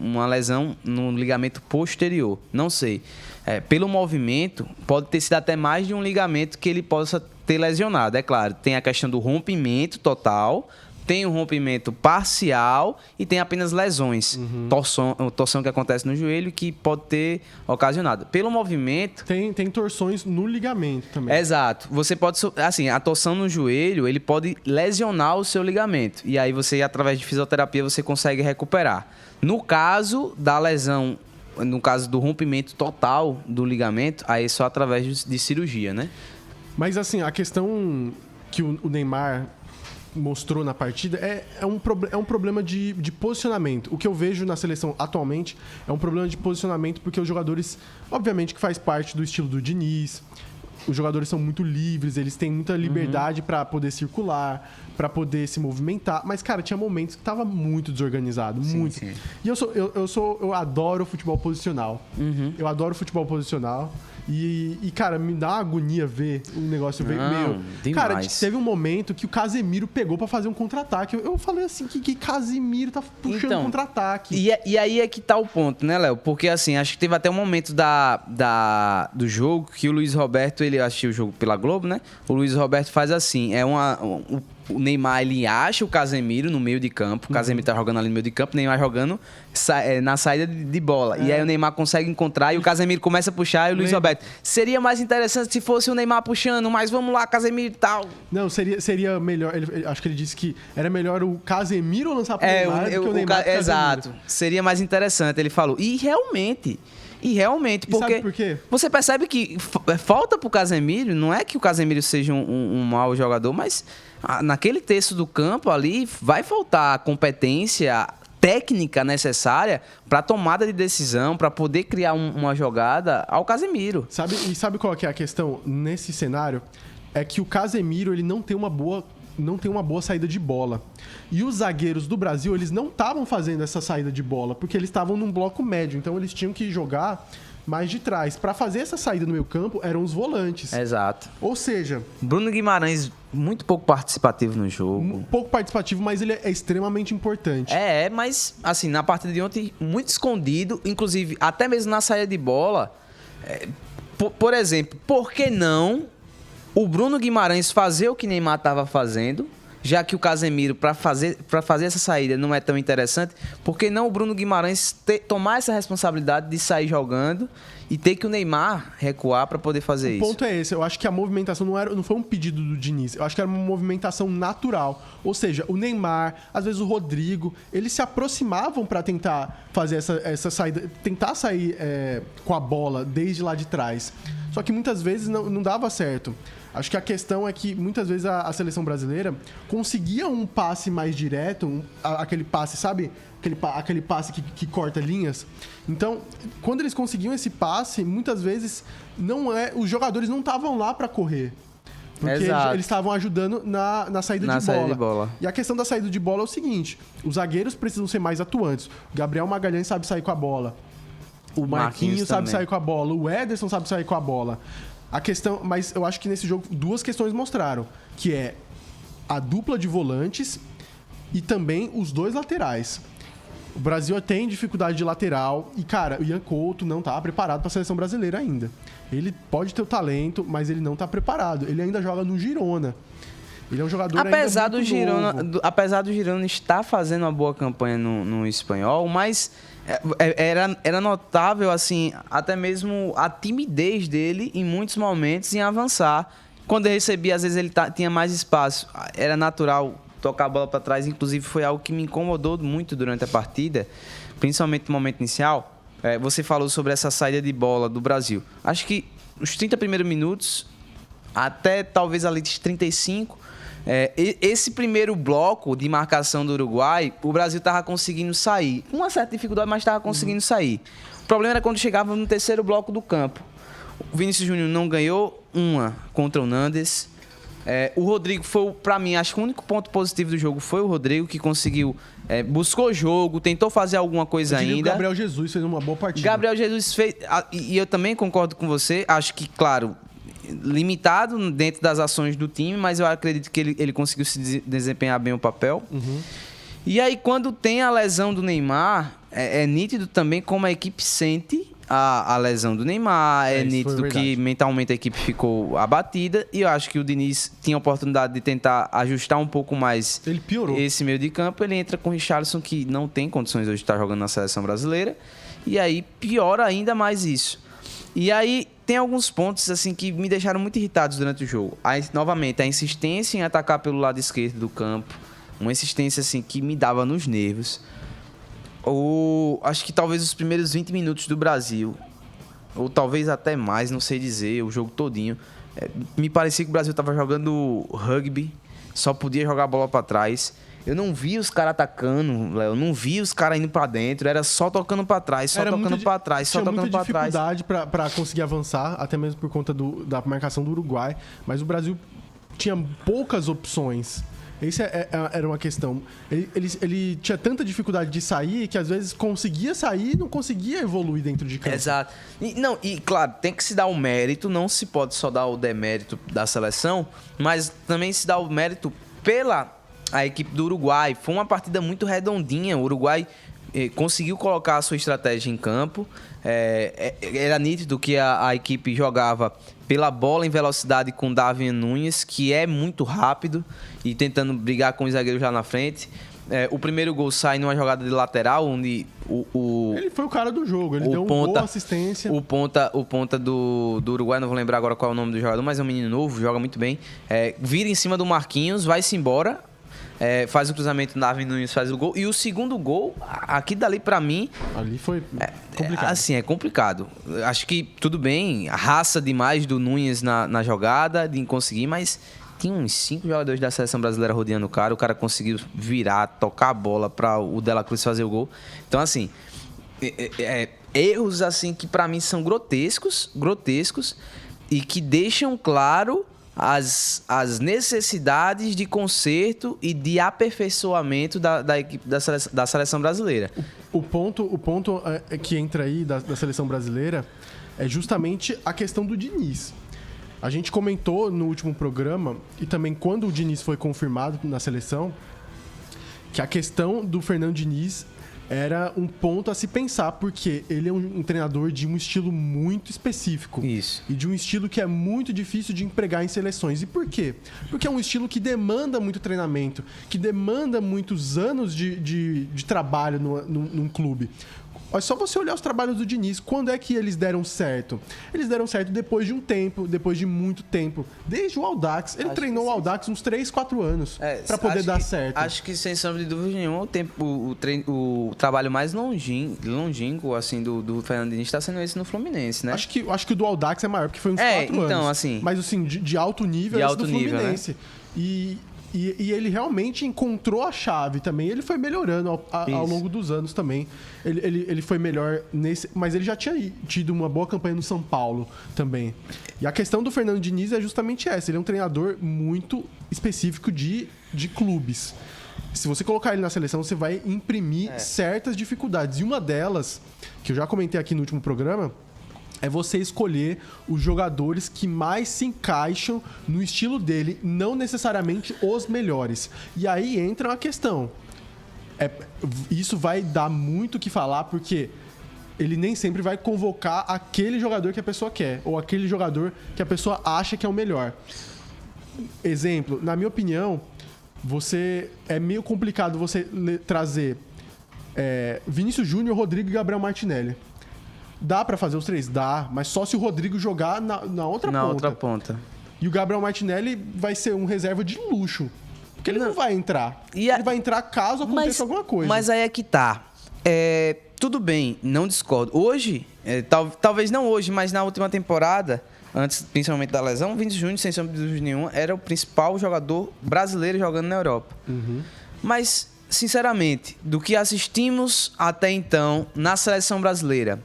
uma lesão no ligamento posterior, não sei. Pelo movimento, pode ter sido até mais de um ligamento que ele possa ter lesionado. É claro, tem a questão do rompimento total... Tem um rompimento parcial e tem apenas lesões. Torção que acontece no joelho que pode ter ocasionado. Pelo movimento... Tem torções no ligamento também. Exato. Você pode... Assim, a torção no joelho, ele pode lesionar o seu ligamento. E aí você, através de fisioterapia, você consegue recuperar. No caso da lesão, no caso do rompimento total do ligamento, aí é só através de cirurgia, né? Mas, assim, a questão que o Neymar mostrou na partida é um problema de posicionamento. O que eu vejo na seleção atualmente é um problema de posicionamento, porque os jogadores, obviamente que faz parte do estilo do Diniz, os jogadores são muito livres, eles têm muita liberdade para poder circular, para poder se movimentar, mas, cara, tinha momentos que tava muito desorganizado, muito. Sim. E eu adoro futebol posicional. Eu adoro futebol posicional. E, cara, me dá uma agonia ver o negócio meio... Cara, teve um momento que o Casemiro pegou pra fazer um contra-ataque. Eu falei assim, que Casemiro tá puxando contra-ataque. E aí é que tá o ponto, né, Léo? Porque, assim, acho que teve até um momento do jogo que o Luiz Roberto, ele assistiu o jogo pela Globo, né? O Luiz Roberto faz assim, o Neymar, ele acha o Casemiro no meio de campo. O Casemiro tá jogando ali no meio de campo, o Neymar jogando na saída de bola. E aí o Neymar consegue encontrar e o Casemiro começa a puxar e o Luiz Roberto. Seria mais interessante se fosse o Neymar puxando, mas vamos lá, Casemiro e tal. Não, seria melhor. Acho que ele disse que era melhor o Casemiro lançar pro Neymar do que o Neymar pro Casemiro. Exato. Seria mais interessante, ele falou. E realmente, porque sabe por quê? você percebe que falta pro Casemiro, não é que o Casemiro seja um mau jogador, mas naquele terço do campo ali vai faltar a competência técnica necessária para tomada de decisão, para poder criar uma jogada ao Casemiro. Sabe qual que é a questão nesse cenário? É que o Casemiro, ele não tem uma boa saída de bola. E os zagueiros do Brasil, eles não estavam fazendo essa saída de bola, porque eles estavam num bloco médio, então eles tinham que jogar mais de trás. Para fazer essa saída no meio campo, eram os volantes. Exato. Ou seja... Bruno Guimarães, muito pouco participativo no jogo. Pouco participativo, mas ele é extremamente importante. Mas, assim, na partida de ontem, muito escondido, inclusive, até mesmo na saída de bola. Por exemplo, por que não o Bruno Guimarães fazer o que Neymar estava fazendo, já que o Casemiro, para fazer essa saída, não é tão interessante, por que não o Bruno Guimarães tomar essa responsabilidade de sair jogando e ter que o Neymar recuar para poder fazer isso? O ponto é esse, eu acho que a movimentação não foi um pedido do Diniz, eu acho que era uma movimentação natural. Ou seja, o Neymar, às vezes o Rodrigo, eles se aproximavam para tentar fazer essa saída, tentar sair com a bola desde lá de trás. Só que muitas vezes não dava certo. Acho que a questão é que muitas vezes a seleção brasileira conseguia um passe mais direto, aquele passe, sabe? Aquele passe que corta linhas. Então, quando eles conseguiam esse passe, muitas vezes os jogadores não estavam lá para correr. Porque eles estavam ajudando na saída de bola. E a questão da saída de bola é o seguinte: os zagueiros precisam ser mais atuantes. O Gabriel Magalhães sabe sair com a bola. O Marquinhos sabe sair com a bola. O Ederson sabe sair com a bola. Mas eu acho que nesse jogo duas questões mostraram, que é a dupla de volantes e também os dois laterais. O Brasil tem dificuldade de lateral e, cara, o Ian Couto não tá preparado para a seleção brasileira ainda. Ele pode ter o talento, mas ele não tá preparado. Ele ainda joga no Girona. Ele é um jogador apesar ainda do Girona, apesar do Girona estar fazendo uma boa campanha no espanhol, mas era notável, assim, até mesmo a timidez dele em muitos momentos em avançar. Quando ele recebia, às vezes ele tinha mais espaço. Era natural tocar a bola para trás. Inclusive, foi algo que me incomodou muito durante a partida, principalmente no momento inicial. Você falou sobre essa saída de bola do Brasil. Acho que os 30 primeiros minutos, até talvez ali de 35... esse primeiro bloco de marcação do Uruguai, o Brasil estava conseguindo sair. Com uma certa dificuldade, mas estava conseguindo sair. O problema era quando chegava no terceiro bloco do campo. O Vinícius Júnior não ganhou uma contra o Nandes. O Rodrigo foi, para mim, acho que o único ponto positivo do jogo foi o Rodrigo, que conseguiu, buscou jogo, tentou fazer alguma coisa ainda. O Gabriel Jesus fez uma boa partida. Gabriel Jesus fez, e eu também concordo com você, acho que, claro, limitado dentro das ações do time, mas eu acredito que ele conseguiu se desempenhar bem o papel. Uhum. E aí, quando tem a lesão do Neymar, é nítido também como a equipe sente a lesão do Neymar, é nítido que mentalmente a equipe ficou abatida, e eu acho que o Diniz tinha a oportunidade de tentar ajustar um pouco mais esse meio de campo. Ele entra com o Richarlison, que não tem condições hoje de estar jogando na seleção brasileira, e aí piora ainda mais isso. E aí tem alguns pontos assim que me deixaram muito irritados durante o jogo. Novamente, a insistência em atacar pelo lado esquerdo do campo, uma insistência assim que me dava nos nervos. Acho que talvez os primeiros 20 minutos do Brasil, ou talvez até mais, não sei dizer, o jogo todinho, me parecia que o Brasil estava jogando rugby, só podia jogar a bola para trás. Eu não vi os caras atacando, Léo. Não vi os caras indo pra dentro. Era só tocando pra trás, só tocando pra trás, só tocando pra trás. Tinha muita dificuldade pra conseguir avançar, até mesmo por conta da marcação do Uruguai. Mas o Brasil tinha poucas opções. Essa era uma questão. Ele tinha tanta dificuldade de sair que às vezes conseguia sair e não conseguia evoluir dentro de campo. Exato. E claro, tem que se dar o mérito. Não se pode só dar o demérito da seleção, mas também se dá o mérito pela a equipe do Uruguai. Foi uma partida muito redondinha. O Uruguai conseguiu colocar a sua estratégia em campo. Era nítido que a equipe jogava pela bola em velocidade com Darwin Núñez, que é muito rápido e tentando brigar com os zagueiros lá na frente. O primeiro gol sai numa jogada de lateral, onde ele foi o cara do jogo, ele deu um gol, assistência. O ponta do Uruguai, não vou lembrar agora qual é o nome do jogador, mas é um menino novo, joga muito bem. Vira em cima do Marquinhos, vai-se embora, faz o cruzamento, Darwin Núñez faz o gol. E o segundo gol, aqui dali pra mim... Ali foi complicado. Assim, é complicado. Acho que tudo bem, raça demais do Núñez na jogada, de conseguir, mas... Tinha uns 5 jogadores da seleção brasileira rodeando o cara conseguiu virar, tocar a bola para o De La Cruz fazer o gol. Então, assim, erros assim que para mim são grotescos e que deixam claro as necessidades de conserto e de aperfeiçoamento da equipe da seleção brasileira. O ponto que entra aí da seleção brasileira é justamente a questão do Diniz. A gente comentou no último programa, e também quando o Diniz foi confirmado na seleção, que a questão do Fernando Diniz era um ponto a se pensar, porque ele é um treinador de um estilo muito específico. Isso. E de um estilo que é muito difícil de empregar em seleções. E por quê? Porque é um estilo que demanda muito treinamento, que demanda muitos anos de trabalho num clube. É só você olhar os trabalhos do Diniz. Quando é que eles deram certo? Eles deram certo depois de um tempo, depois de muito tempo. Desde o Audax. Ele treinou o Audax uns 3, 4 anos para poder dar certo. Acho que, sem sombra de dúvida nenhuma, o trabalho mais longínquo assim, do Fernando Diniz está sendo esse no Fluminense, né? Acho que o do Audax é maior, porque foi uns 4 anos. Assim, mas, assim, de alto nível, esse do Fluminense. Né? E ele realmente encontrou a chave também. Ele foi melhorando ao longo dos anos também. Ele foi melhor nesse... Mas ele já tinha tido uma boa campanha no São Paulo também. E a questão do Fernando Diniz é justamente essa. Ele é um treinador muito específico de clubes. Se você colocar ele na seleção, você vai imprimir certas dificuldades. E uma delas, que eu já comentei aqui no último programa... é você escolher os jogadores que mais se encaixam no estilo dele, não necessariamente os melhores. E aí entra uma questão. Isso vai dar muito o que falar, porque ele nem sempre vai convocar aquele jogador que a pessoa quer, ou aquele jogador que a pessoa acha que é o melhor. Exemplo, na minha opinião, é meio complicado você trazer Vinícius Júnior, Rodrigo e Gabriel Martinelli. Dá pra fazer os 3? Dá, mas só se o Rodrigo jogar na outra ponta. E o Gabriel Martinelli vai ser um reserva de luxo. Porque ele não vai entrar. Ele vai entrar caso aconteça alguma coisa. Mas aí é que tá. Tudo bem, não discordo. Hoje, talvez não hoje, mas na última temporada, antes principalmente da lesão, o Vinícius Júnior, sem sombra de dúvida nenhuma, era o principal jogador brasileiro jogando na Europa. Uhum. Mas, sinceramente, do que assistimos até então na seleção brasileira,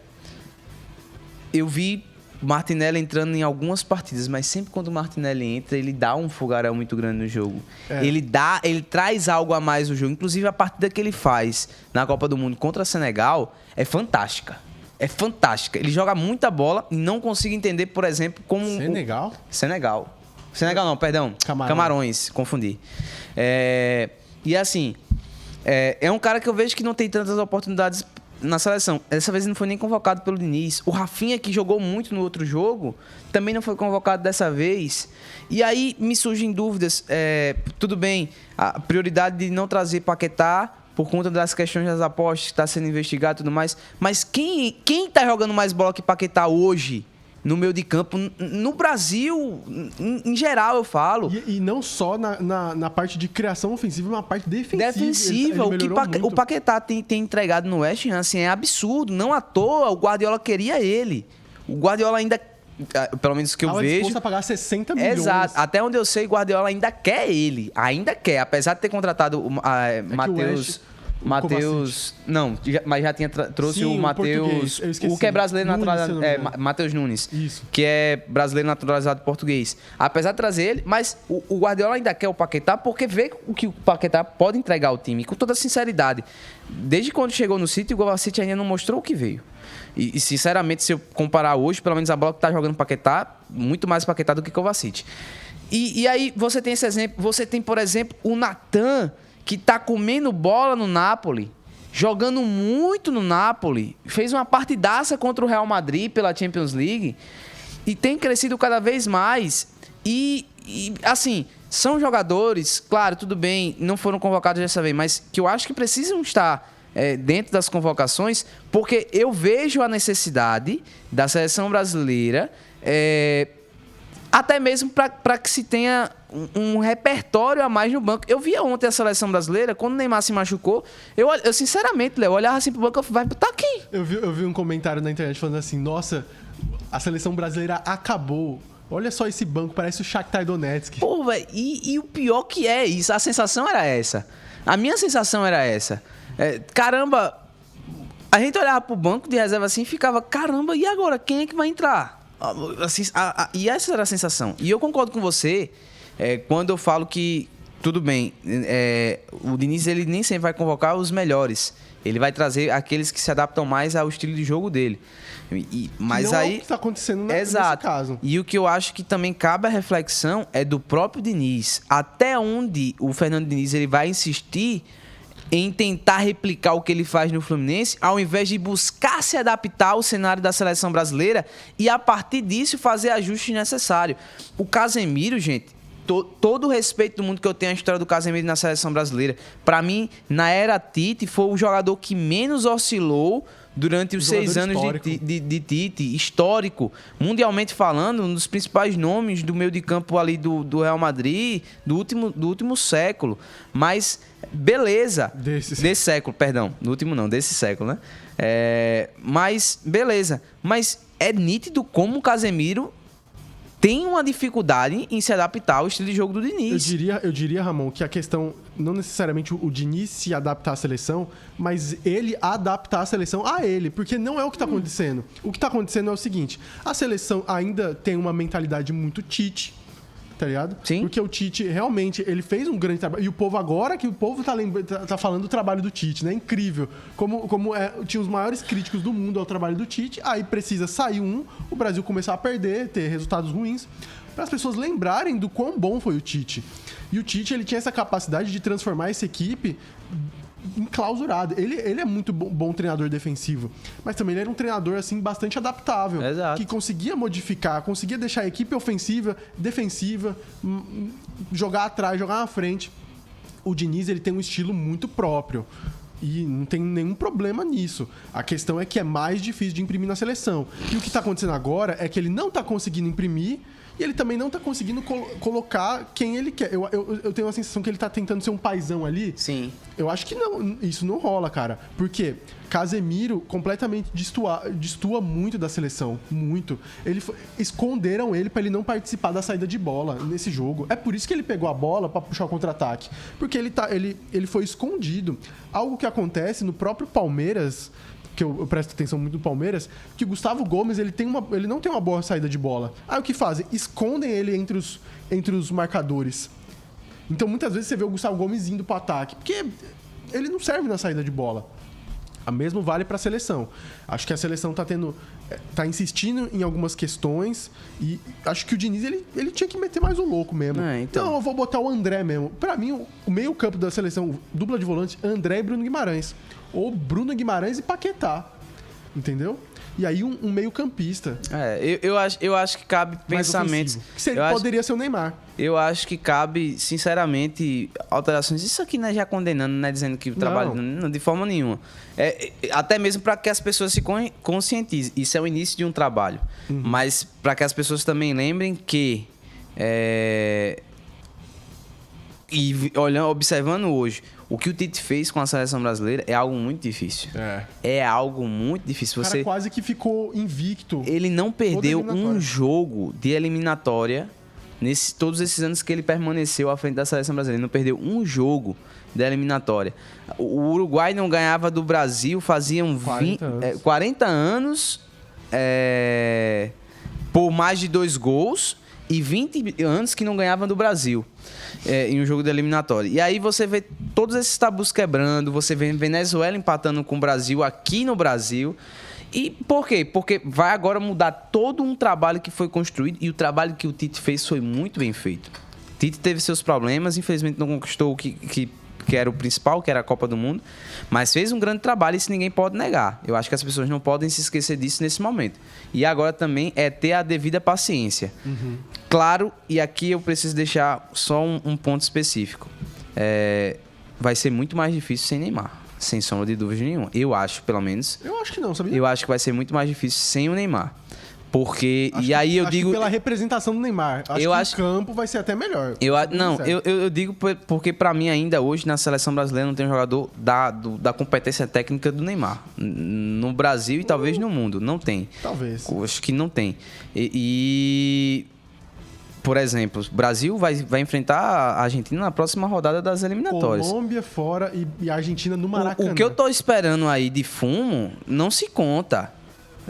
eu vi Martinelli entrando em algumas partidas, mas sempre quando o Martinelli entra, ele dá um fogaréu muito grande no jogo. Ele traz algo a mais no jogo. Inclusive, a partida que ele faz na Copa do Mundo contra a Senegal é fantástica. É fantástica. Ele joga muita bola e não consigo entender, por exemplo, como... Senegal? Senegal não, perdão. Camarões, confundi. E assim, é um cara que eu vejo que não tem tantas oportunidades na seleção. Dessa vez ele não foi nem convocado pelo Diniz. O Rafinha, que jogou muito no outro jogo, também não foi convocado dessa vez. E aí me surgem dúvidas. Tudo bem, a prioridade de não trazer Paquetá por conta das questões das apostas que está sendo investigado e tudo mais. Mas quem tá jogando mais bola que Paquetá hoje no meio de campo, no Brasil, em geral, eu falo. E não só na parte de criação ofensiva, mas na parte defensiva. O Paquetá tem entregado no West Ham, assim, é absurdo. Não à toa, o Guardiola queria ele. O Guardiola ainda, pelo menos que eu vejo... disposto a pagar 60 milhões. Exato. Até onde eu sei, o Guardiola ainda quer ele. Ainda quer. Apesar de ter contratado o Matheus... Não, mas já tinha trouxe o Matheus... O que é brasileiro naturalizado... Matheus Nunes. Isso. Que é brasileiro naturalizado português. Apesar de trazer ele, mas o Guardiola ainda quer o Paquetá porque vê o que o Paquetá pode entregar ao time. Com toda sinceridade. Desde quando chegou no City, o Kovacic ainda não mostrou o que veio. E sinceramente, se eu comparar hoje, pelo menos a bola que tá jogando Paquetá, muito mais Paquetá do que Kovacic. E aí você tem esse exemplo. Você tem, por exemplo, o Natan, que tá comendo bola no Napoli, jogando muito no Napoli, fez uma partidaça contra o Real Madrid pela Champions League e tem crescido cada vez mais. E assim, são jogadores, claro, tudo bem, não foram convocados dessa vez, mas que eu acho que precisam estar dentro das convocações, porque eu vejo a necessidade da seleção brasileira, até mesmo para que se tenha um repertório a mais no banco. Eu via ontem a seleção brasileira, quando o Neymar se machucou, eu sinceramente, Léo, olhava assim pro banco e vai botar aqui. Eu vi um comentário na internet falando assim, nossa, a seleção brasileira acabou. Olha só esse banco, parece o Shakhtar Donetsk. Pô, velho, e o pior que é isso, a sensação era essa. A minha sensação era essa. Caramba, a gente olhava pro banco de reserva assim e ficava, caramba, e agora? Quem é que vai entrar? Assim, e essa era a sensação. E eu concordo com você quando eu falo que, tudo bem, o Diniz ele nem sempre vai convocar os melhores. Ele vai trazer aqueles que se adaptam mais ao estilo de jogo dele. Mas não aí, é o que está acontecendo nesse caso. E o que eu acho que também cabe a reflexão é do próprio Diniz. Até onde o Fernando Diniz ele vai insistir em tentar replicar o que ele faz no Fluminense, ao invés de buscar se adaptar ao cenário da seleção brasileira e, a partir disso, fazer ajustes necessários. O Casemiro, gente, todo o respeito do mundo que eu tenho à história do Casemiro na seleção brasileira, para mim, na era Tite, foi o jogador que menos oscilou durante os 6 anos de Tite, histórico, mundialmente falando, um dos principais nomes do meio de campo ali do Real Madrid, do último século. Mas, beleza. Desse século, perdão. Do último não, desse século, né? Mas, beleza. Mas é nítido como o Casemiro tem uma dificuldade em se adaptar ao estilo de jogo do Diniz. Eu diria, Ramon, que a questão, não necessariamente o Diniz se adaptar à seleção, mas ele adaptar a seleção a ele, porque não é o que está acontecendo. O que está acontecendo é o seguinte, a seleção ainda tem uma mentalidade muito Tite, tá ligado? Sim. Porque o Tite, realmente, ele fez um grande trabalho. E o povo agora, que o povo tá falando do trabalho do Tite, né? Incrível. Tinha os maiores críticos do mundo ao trabalho do Tite, aí precisa sair o Brasil começar a perder, ter resultados ruins, para as pessoas lembrarem do quão bom foi o Tite. E o Tite, ele tinha essa capacidade de transformar essa equipe enclausurado. Ele é muito bom treinador defensivo, mas também ele era um treinador assim bastante adaptável. Exato. Que conseguia modificar, conseguia deixar a equipe ofensiva, defensiva, jogar atrás, jogar na frente. O Diniz, ele tem um estilo muito próprio e não tem nenhum problema nisso. A questão é que é mais difícil de imprimir na seleção. E o que está acontecendo agora é que ele não está conseguindo imprimir e ele também não tá conseguindo colocar quem ele quer. Eu tenho a sensação que ele tá tentando ser um paizão ali. Sim. Eu acho que não, isso não rola, cara. Porque Casemiro completamente destoa muito da seleção. Muito. Esconderam ele pra ele não participar da saída de bola nesse jogo. É por isso que ele pegou a bola pra puxar o contra-ataque. Porque ele foi escondido. Algo que acontece no próprio Palmeiras, que eu presto atenção muito no Palmeiras, que o Gustavo Gomes, ele não tem uma boa saída de bola. Aí o que fazem? Escondem ele entre os marcadores. Então muitas vezes você vê o Gustavo Gomes indo pro ataque, porque ele não serve na saída de bola. A mesmo vale para a seleção. Acho que a seleção tá insistindo em algumas questões e acho que o Diniz, ele tinha que meter mais o louco mesmo. Então. Não, eu vou botar o André mesmo. Para mim, o meio campo da seleção, dupla de volante, André e Bruno Guimarães. Ou Bruno Guimarães e Paquetá. Entendeu? E aí um meio campista. Eu acho que cabe pensamentos. Poderia ser o Neymar. Eu acho que cabe, sinceramente, alterações. Isso aqui não é já condenando, não é dizendo que o trabalho... Não, de forma nenhuma. Até mesmo para que as pessoas se conscientizem. Isso é o início de um trabalho. Uhum. Mas para que as pessoas também lembrem que... E observando hoje, o que o Tite fez com a seleção brasileira é algo muito difícil. É algo muito difícil. O cara quase que ficou invicto. Ele não perdeu um jogo de eliminatória todos esses anos que ele permaneceu à frente da seleção brasileira. Ele não perdeu um jogo da eliminatória. O Uruguai não ganhava do Brasil faziam 40 anos por mais de 2 gols e 20 anos que não ganhavam do Brasil em um jogo de eliminatória. E aí você vê todos esses tabus quebrando, você vê Venezuela empatando com o Brasil aqui no Brasil. E por quê? Porque vai agora mudar todo um trabalho que foi construído e o trabalho que o Tite fez foi muito bem feito. Tite teve seus problemas, infelizmente não conquistou o que que era o principal, que era a Copa do Mundo, mas fez um grande trabalho e isso ninguém pode negar. Eu acho que as pessoas não podem se esquecer disso nesse momento. E agora também é ter a devida paciência. Claro, e aqui eu preciso deixar só um ponto específico. Vai ser muito mais difícil sem Neymar, sem sombra de dúvida nenhuma. Eu acho, pelo menos. Eu acho que não, sabia? Eu acho que vai ser muito mais difícil sem o Neymar. Porque, Acho e aí eu acho digo... que pela representação do Neymar. Acho que o campo vai ser até melhor. Eu digo porque pra mim ainda hoje na seleção brasileira não tem um jogador da competência técnica do Neymar. No Brasil e talvez no mundo. Não tem. Talvez. Eu acho que não tem. Por exemplo, o Brasil vai enfrentar a Argentina na próxima rodada das eliminatórias. Colômbia fora e a Argentina no Maracanã. O que eu tô esperando aí de fumo não se conta.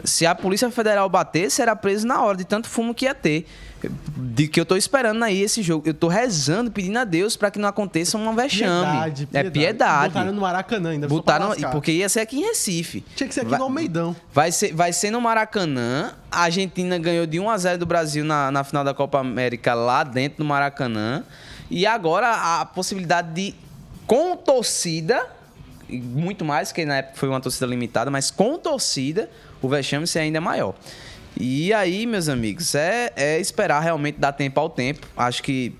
Se a Polícia Federal bater, será preso na hora de tanto fumo que ia ter. De que eu tô esperando aí esse jogo. Eu tô rezando, pedindo a Deus pra que não aconteça um vexame. Piedade. Botaram no Maracanã ainda. Porque ia ser aqui em Recife. Tinha que ser aqui no Almeidão. Vai ser no Maracanã. A Argentina ganhou de 1-0 do Brasil na final da Copa América lá dentro do Maracanã. E agora a possibilidade de, com torcida, muito mais, que na época foi uma torcida limitada, mas com torcida, o vexame ser ainda maior. E aí, meus amigos, é esperar realmente dar tempo ao tempo. Acho que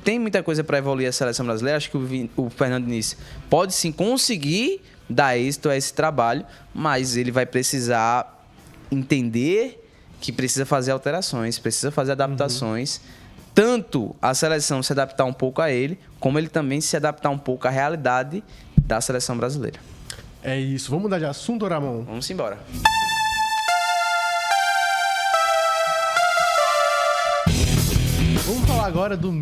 tem muita coisa para evoluir a seleção brasileira. Acho que o Fernando Diniz pode sim conseguir dar êxito a esse trabalho, mas ele vai precisar entender que precisa fazer alterações, precisa fazer adaptações. Tanto a seleção se adaptar um pouco a ele, como ele também se adaptar um pouco à realidade da seleção brasileira. É isso. Vamos mudar de assunto, Ramon? Vamos embora. Vamos falar agora do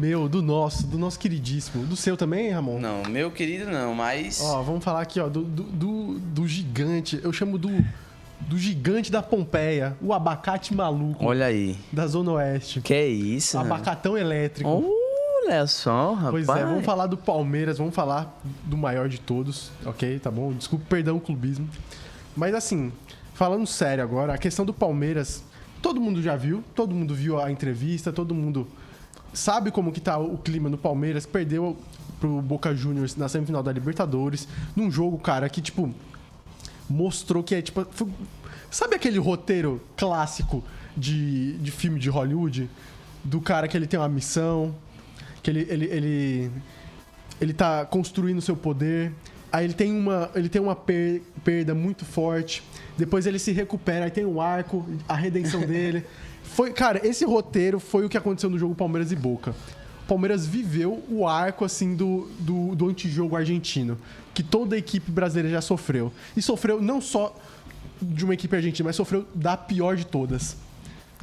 nosso queridíssimo. Do seu também, Ramon? Não, meu querido não, mas... Ó, vamos falar aqui, ó, do gigante. Eu chamo do gigante da Pompeia, o abacate maluco. Olha aí. Da Zona Oeste. Que é isso, Abacatão elétrico. Olha só, rapaz. Pois é, vamos falar do Palmeiras, vamos falar do maior de todos, ok? Tá bom? Desculpa, perdão o clubismo. Mas assim, falando sério agora, a questão do Palmeiras, todo mundo já viu, todo mundo viu a entrevista, todo mundo sabe como que tá o clima no Palmeiras, perdeu pro Boca Juniors na semifinal da Libertadores, num jogo, cara, que tipo, mostrou que é tipo... Sabe aquele roteiro clássico de filme de Hollywood? Do cara que ele tem uma missão... que ele tá construindo o seu poder, aí ele tem uma perda muito forte, depois ele se recupera, aí tem um arco, a redenção dele. Cara, esse roteiro foi o que aconteceu no jogo Palmeiras e Boca. O Palmeiras viveu o arco, assim, do antijogo argentino, que toda a equipe brasileira já sofreu. E sofreu não só de uma equipe argentina, mas sofreu da pior de todas.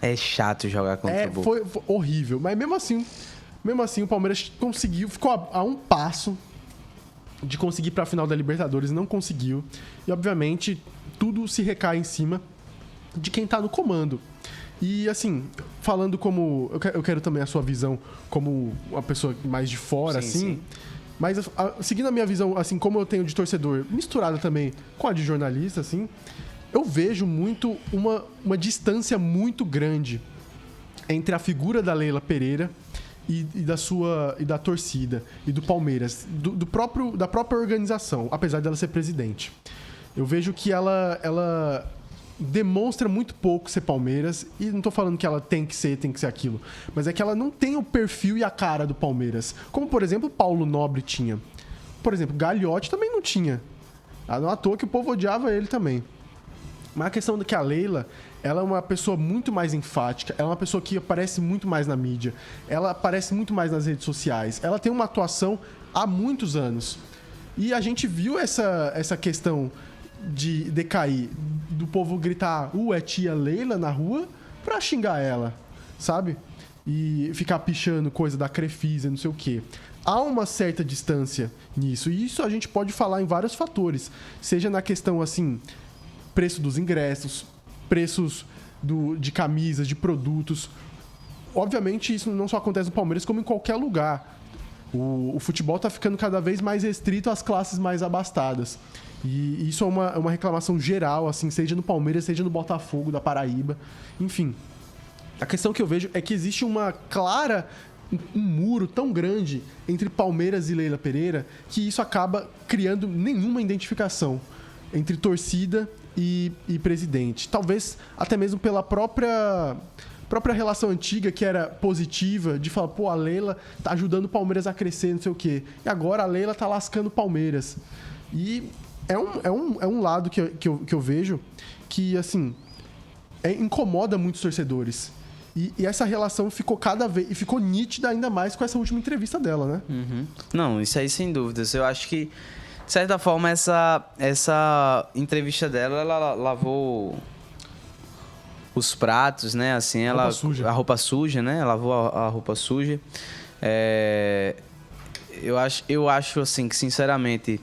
É chato jogar contra o Boca. Foi horrível, mas mesmo assim, o Palmeiras ficou a um passo de conseguir para a final da Libertadores, não conseguiu. E, obviamente, tudo se recai em cima de quem tá no comando. E, assim, falando como... Eu quero também a sua visão como uma pessoa mais de fora, sim, assim. Sim. Mas, seguindo a minha visão, assim, como eu tenho de torcedor, misturada também com a de jornalista, assim, eu vejo muito uma distância muito grande entre a figura da Leila Pereira e da torcida e do Palmeiras, da própria organização, apesar dela ser presidente. Eu vejo que ela demonstra muito pouco ser Palmeiras, e não tô falando que ela tem que ser aquilo, mas é que ela não tem o perfil e a cara do Palmeiras, como por exemplo Paulo Nobre tinha. Por exemplo, Gagliotti também não tinha. Não à toa que o povo odiava ele também. Mas a questão é que a Leila, ela é uma pessoa muito mais enfática, ela é uma pessoa que aparece muito mais na mídia, ela aparece muito mais nas redes sociais, ela tem uma atuação há muitos anos. E a gente viu essa questão de decair, do povo gritar, é tia Leila na rua, pra xingar ela, sabe? E ficar pichando coisa da Crefisa, não sei o quê. Há uma certa distância nisso, e isso a gente pode falar em vários fatores, seja na questão, assim, preço dos ingressos, preços de camisas, de produtos. Obviamente, isso não só acontece no Palmeiras, como em qualquer lugar. O futebol está ficando cada vez mais restrito às classes mais abastadas. E isso é uma reclamação geral, assim, seja no Palmeiras, seja no Botafogo, da Paraíba. Enfim, a questão que eu vejo é que existe uma clara um muro tão grande entre Palmeiras e Leila Pereira que isso acaba criando nenhuma identificação entre torcida e presidente. Talvez até mesmo pela própria relação antiga, que era positiva, de falar, pô, a Leila tá ajudando o Palmeiras a crescer, não sei o quê. E agora a Leila tá lascando o Palmeiras. E é um lado que eu vejo que, assim, incomoda muitos torcedores. E essa relação ficou e ficou nítida ainda mais com essa última entrevista dela, né? Uhum. Não, isso aí sem dúvidas. Eu acho que, de certa forma, essa entrevista dela, ela lavou os pratos, né? Assim, Roupa suja. A roupa suja, né? Lavou a roupa suja. Eu acho, assim, que, sinceramente,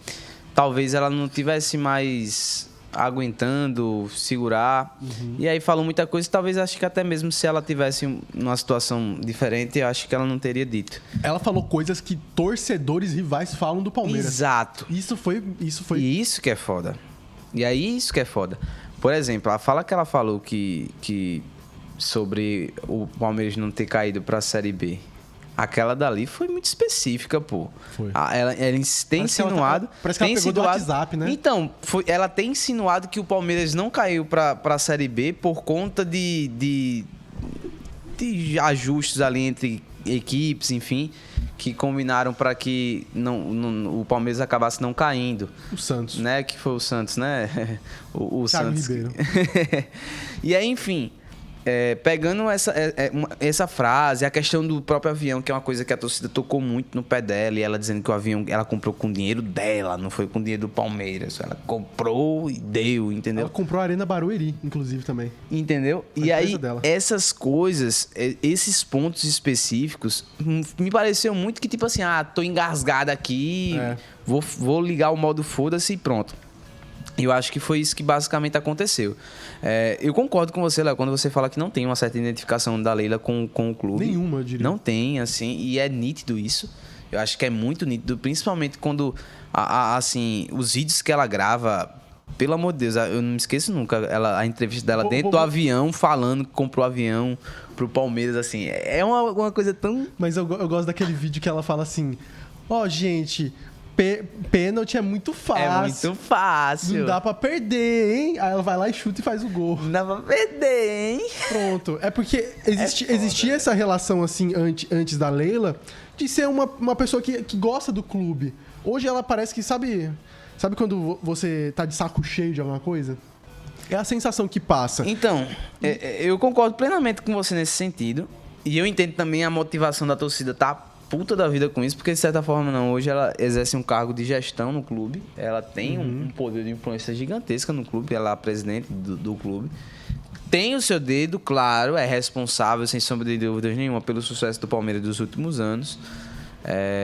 talvez ela não tivesse mais aguentando, segurar. Uhum. E aí falou muita coisa. Talvez, acho que até mesmo se ela tivesse numa situação diferente, eu acho que ela não teria dito. Ela falou coisas que torcedores rivais falam do Palmeiras. Exato. Isso foi... E isso que é foda. E aí, isso que é foda. Por exemplo, a fala que ela falou que sobre o Palmeiras não ter caído pra Série B. Aquela dali foi muito específica, pô. Foi. Ela tem insinuado... Parece que ela pegou do WhatsApp, né? Então, ela tem insinuado que o Palmeiras não caiu pra Série B por conta de ajustes ali entre equipes, enfim, que combinaram para que o Palmeiras acabasse não caindo. O Santos. Né? Que foi o Santos, né? o Thiago Santos. Ribeiro. E aí, enfim... pegando essa frase, a questão do próprio avião, que é uma coisa que a torcida tocou muito no pé dela, e ela dizendo que o avião ela comprou com dinheiro dela, não foi com dinheiro do Palmeiras. Ela comprou e deu, entendeu? Ela comprou a Arena Barueri, inclusive, também. Entendeu? E aí, essas coisas, esses pontos específicos, me pareceu muito que, tipo assim, tô engasgada aqui, vou ligar o modo foda-se e pronto. Eu acho que foi isso que basicamente aconteceu. Eu concordo com você, Léo, quando você fala que não tem uma certa identificação da Leila com o clube. Nenhuma, eu diria. Não tem, assim, e é nítido isso. Eu acho que é muito nítido, principalmente quando, assim, os vídeos que ela grava, pelo amor de Deus, eu não me esqueço nunca, a entrevista dela dentro do avião, falando que comprou avião pro Palmeiras, assim, é uma coisa tão... Mas eu gosto daquele vídeo que ela fala assim, gente... Pênalti é muito fácil. É muito fácil. Não dá pra perder, hein? Aí ela vai lá e chuta e faz o gol. Não dá pra perder, hein? Pronto. É porque existia essa relação, assim, antes da Leila, de ser uma pessoa que gosta do clube. Hoje ela parece que, sabe quando você tá de saco cheio de alguma coisa? É a sensação que passa. Então, eu concordo plenamente com você nesse sentido. E eu entendo também a motivação da torcida tá puta da vida com isso, porque de certa forma não, hoje ela exerce um cargo de gestão no clube, ela tem um poder de influência gigantesca no clube, ela é a presidente do clube, tem o seu dedo, claro, é responsável, sem sombra de dúvidas nenhuma, pelo sucesso do Palmeiras dos últimos anos,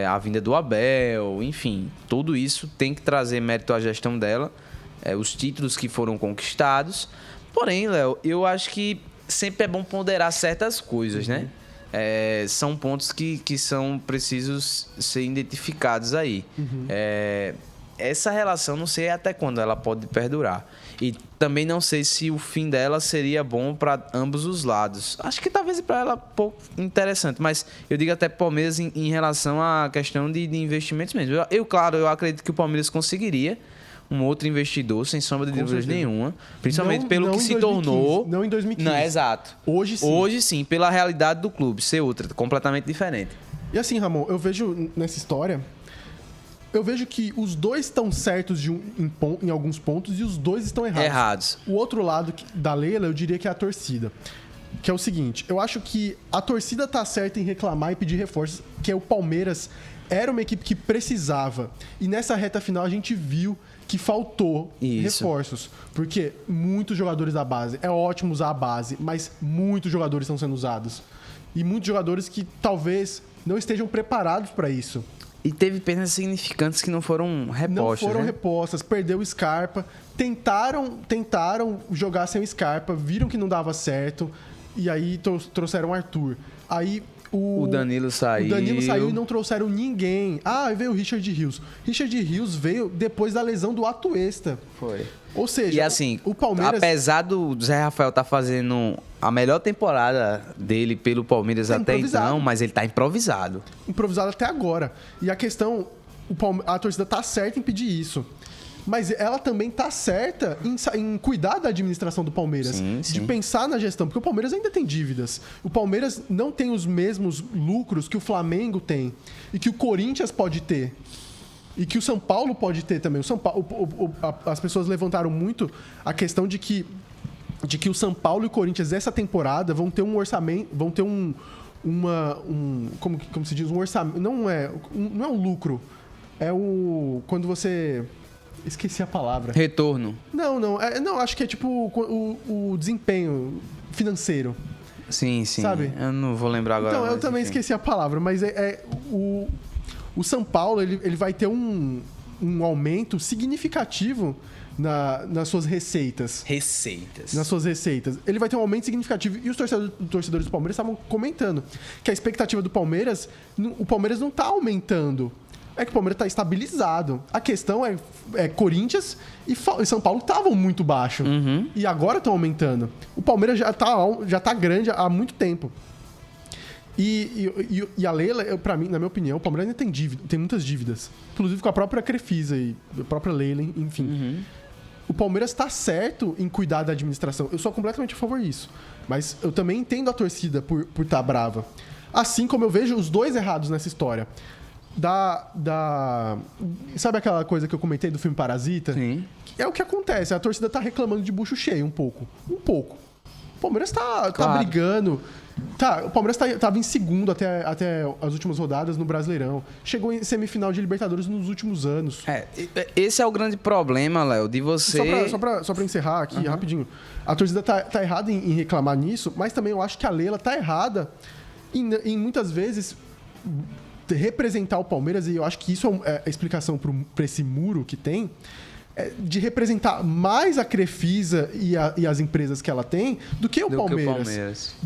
a vinda do Abel, enfim, tudo isso tem que trazer mérito à gestão dela, os títulos que foram conquistados, porém, Léo, eu acho que sempre é bom ponderar certas coisas, né? São pontos que são precisos ser identificados aí. Essa relação, não sei até quando ela pode perdurar. E também não sei se o fim dela seria bom para ambos os lados. Acho que talvez para ela pouco interessante, mas eu digo até para o Palmeiras em relação à questão de investimentos mesmo. Claro, eu acredito que o Palmeiras conseguiria um outro investidor, sem sombra de dúvidas nenhuma. Principalmente pelo que se tornou... Não em 2015. Não, exato. Hoje sim. Hoje sim, pela realidade do clube ser outra, completamente diferente. E assim, Ramon, eu vejo nessa história... Eu vejo que os dois estão certos em alguns pontos e os dois estão errados. O outro lado da Leila, eu diria que é a torcida. Que é o seguinte, eu acho que a torcida tá certa em reclamar e pedir reforços, que o Palmeiras era uma equipe que precisava. E nessa reta final a gente viu que faltou reforços. Porque muitos jogadores da base, é ótimo usar a base, mas muitos jogadores estão sendo usados. E muitos jogadores que talvez não estejam preparados para isso. E teve perdas significantes que não foram repostas. Não foram repostas, perdeu o Scarpa. Tentaram jogar sem o Scarpa, viram que não dava certo, e aí trouxeram o Arthur. Aí O Danilo saiu. O Danilo saiu e não trouxeram ninguém. Ah, veio o Richard Rios. Richard Rios veio depois da lesão do Atuesta. Foi. Ou seja, E assim, o Palmeiras... apesar do Zé Rafael tá fazendo a melhor temporada dele pelo Palmeiras até então, mas ele tá improvisado. Improvisado até agora. E a questão, a torcida tá certa em pedir isso. Mas ela também tá certa em cuidar da administração do Palmeiras. Sim. De pensar na gestão, porque o Palmeiras ainda tem dívidas. O Palmeiras não tem os mesmos lucros que o Flamengo tem e que o Corinthians pode ter. E que o São Paulo pode ter também. O São Paulo, as pessoas levantaram muito a questão de que o São Paulo e o Corinthians essa temporada vão ter um orçamento, vão ter como se diz, um orçamento, não é um lucro, é quando você... Esqueci a palavra. Retorno. Não, acho que é tipo o desempenho financeiro. Sim. Sabe? Eu não vou lembrar agora. Então, eu também esqueci a palavra, mas o São Paulo, ele vai ter um aumento significativo nas suas receitas. Nas suas receitas. Ele vai ter um aumento significativo. E os torcedores do Palmeiras estavam comentando que a expectativa do Palmeiras, o Palmeiras não está aumentando. É que o Palmeiras está estabilizado. A questão é Corinthians e São Paulo estavam muito baixo. Uhum. E agora estão aumentando. O Palmeiras já tá grande há muito tempo. E a Leila, pra mim, na minha opinião, o Palmeiras ainda tem muitas dívidas. Inclusive com a própria Crefisa e a própria Leila, enfim. Uhum. O Palmeiras tá certo em cuidar da administração. Eu sou completamente a favor disso. Mas eu também entendo a torcida por estar brava. Assim como eu vejo os dois errados nessa história. Sabe aquela coisa que eu comentei do filme Parasita? Sim. É o que acontece. A torcida tá reclamando de bucho cheio um pouco. O Palmeiras tá brigando. O Palmeiras tava em segundo até as últimas rodadas no Brasileirão. Chegou em semifinal de Libertadores nos últimos anos. Esse é o grande problema, Léo, de você... Só pra encerrar aqui, rapidinho. A torcida tá errada em reclamar nisso, mas também eu acho que a Leila tá errada em muitas vezes representar o Palmeiras, e eu acho que isso é a explicação para esse muro que tem, de representar mais a Crefisa e as empresas que ela tem do que o Palmeiras.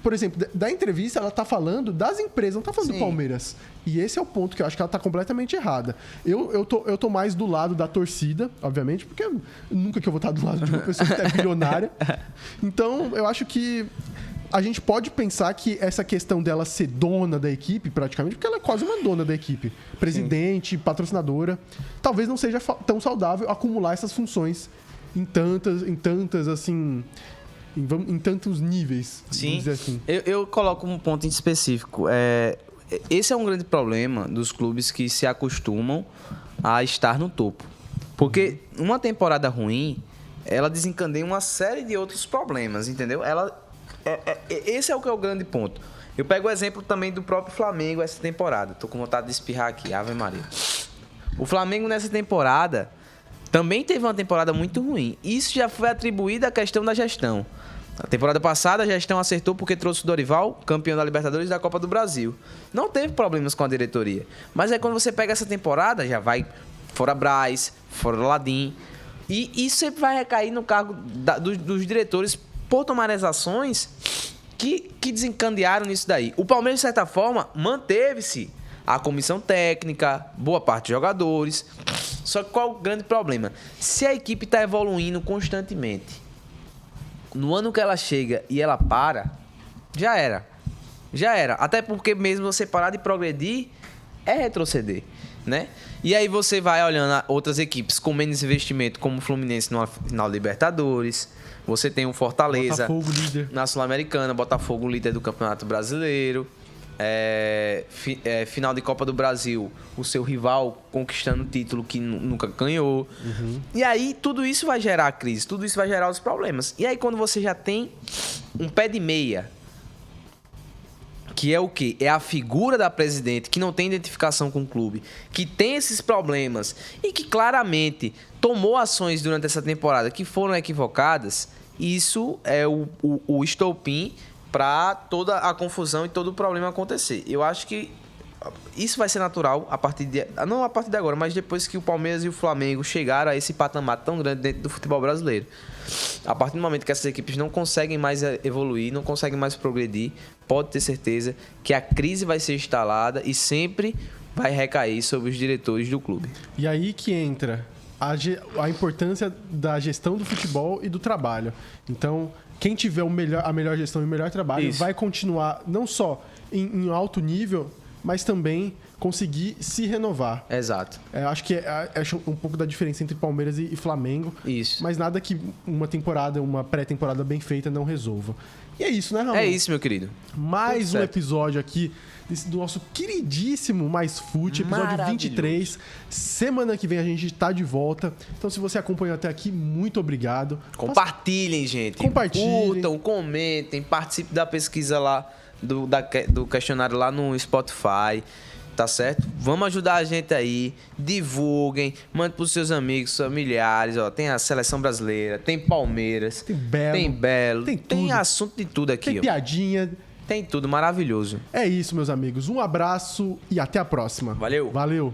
Por exemplo, da entrevista ela tá falando das empresas, não tá falando do Palmeiras. E esse é o ponto que eu acho que ela tá completamente errada. Eu tô mais do lado da torcida, obviamente, porque nunca que eu vou estar do lado de uma pessoa que é bilionária. Então, eu acho que a gente pode pensar que essa questão dela ser dona da equipe, praticamente, porque ela é quase uma dona da equipe, presidente, patrocinadora, talvez não seja tão saudável acumular essas funções em tantas assim, em tantos níveis. Sim, dizer assim. eu coloco um ponto em específico. Esse é um grande problema dos clubes que se acostumam a estar no topo. Porque uma temporada ruim, ela desencadeia uma série de outros problemas, entendeu? Esse é o que é o grande ponto. Eu pego o exemplo também do próprio Flamengo essa temporada. Tô com vontade de espirrar aqui, Ave Maria. O Flamengo nessa temporada também teve uma temporada muito ruim. Isso já foi atribuído à questão da gestão. Na temporada passada a gestão acertou porque trouxe o Dorival, campeão da Libertadores e da Copa do Brasil. Não teve problemas com a diretoria. Mas aí quando você pega essa temporada, já vai fora Braz, fora Ladim. E isso sempre vai recair no cargo dos diretores por tomar as ações que desencadearam nisso daí. O Palmeiras, de certa forma, manteve-se a comissão técnica, boa parte dos jogadores. Só que qual o grande problema? Se a equipe está evoluindo constantemente, no ano que ela chega e ela para, já era. Até porque mesmo você parar de progredir, é retroceder, né? E aí você vai olhando outras equipes com menos investimento, como o Fluminense no final da Libertadores. Você tem o Fortaleza Botafogo, líder na Sul-Americana, Botafogo líder do Campeonato Brasileiro, final de Copa do Brasil, o seu rival conquistando o título que nunca ganhou. Uhum. E aí tudo isso vai gerar crise, tudo isso vai gerar os problemas. E aí quando você já tem um pé de meia, que é o quê? É a figura da presidente que não tem identificação com o clube, que tem esses problemas e que claramente tomou ações durante essa temporada que foram equivocadas. Isso é o estopim para toda a confusão e todo o problema acontecer. Eu acho que isso vai ser natural a partir de... Não a partir de agora, mas depois que o Palmeiras e o Flamengo chegaram a esse patamar tão grande dentro do futebol brasileiro. A partir do momento que essas equipes não conseguem mais evoluir, não conseguem mais progredir, pode ter certeza que a crise vai ser instalada e sempre vai recair sobre os diretores do clube. E aí que entra a importância da gestão do futebol e do trabalho. Então, quem tiver a melhor gestão e o melhor trabalho vai continuar não só em alto nível, mas também conseguir se renovar. Exato. Acho que é um pouco da diferença entre Palmeiras e Flamengo. Isso. Mas nada que uma pré-temporada bem feita não resolva. E é isso, né, Ramon? É isso, meu querido. Mais um episódio aqui do nosso queridíssimo Mais Fute, episódio 23. Semana que vem a gente tá de volta. Então, se você acompanhou até aqui, muito obrigado. Compartilhem, gente. Compartilhem. Curtam, comentem, participem da pesquisa lá, do questionário lá no Spotify. Tá certo? Vamos ajudar a gente aí. Divulguem, mande pros seus amigos, familiares. Ó, tem a Seleção Brasileira, tem Palmeiras, tem Belo, tem assunto de tudo aqui. Tem piadinha. Tem tudo maravilhoso. É isso, meus amigos. Um abraço e até a próxima. Valeu. Valeu.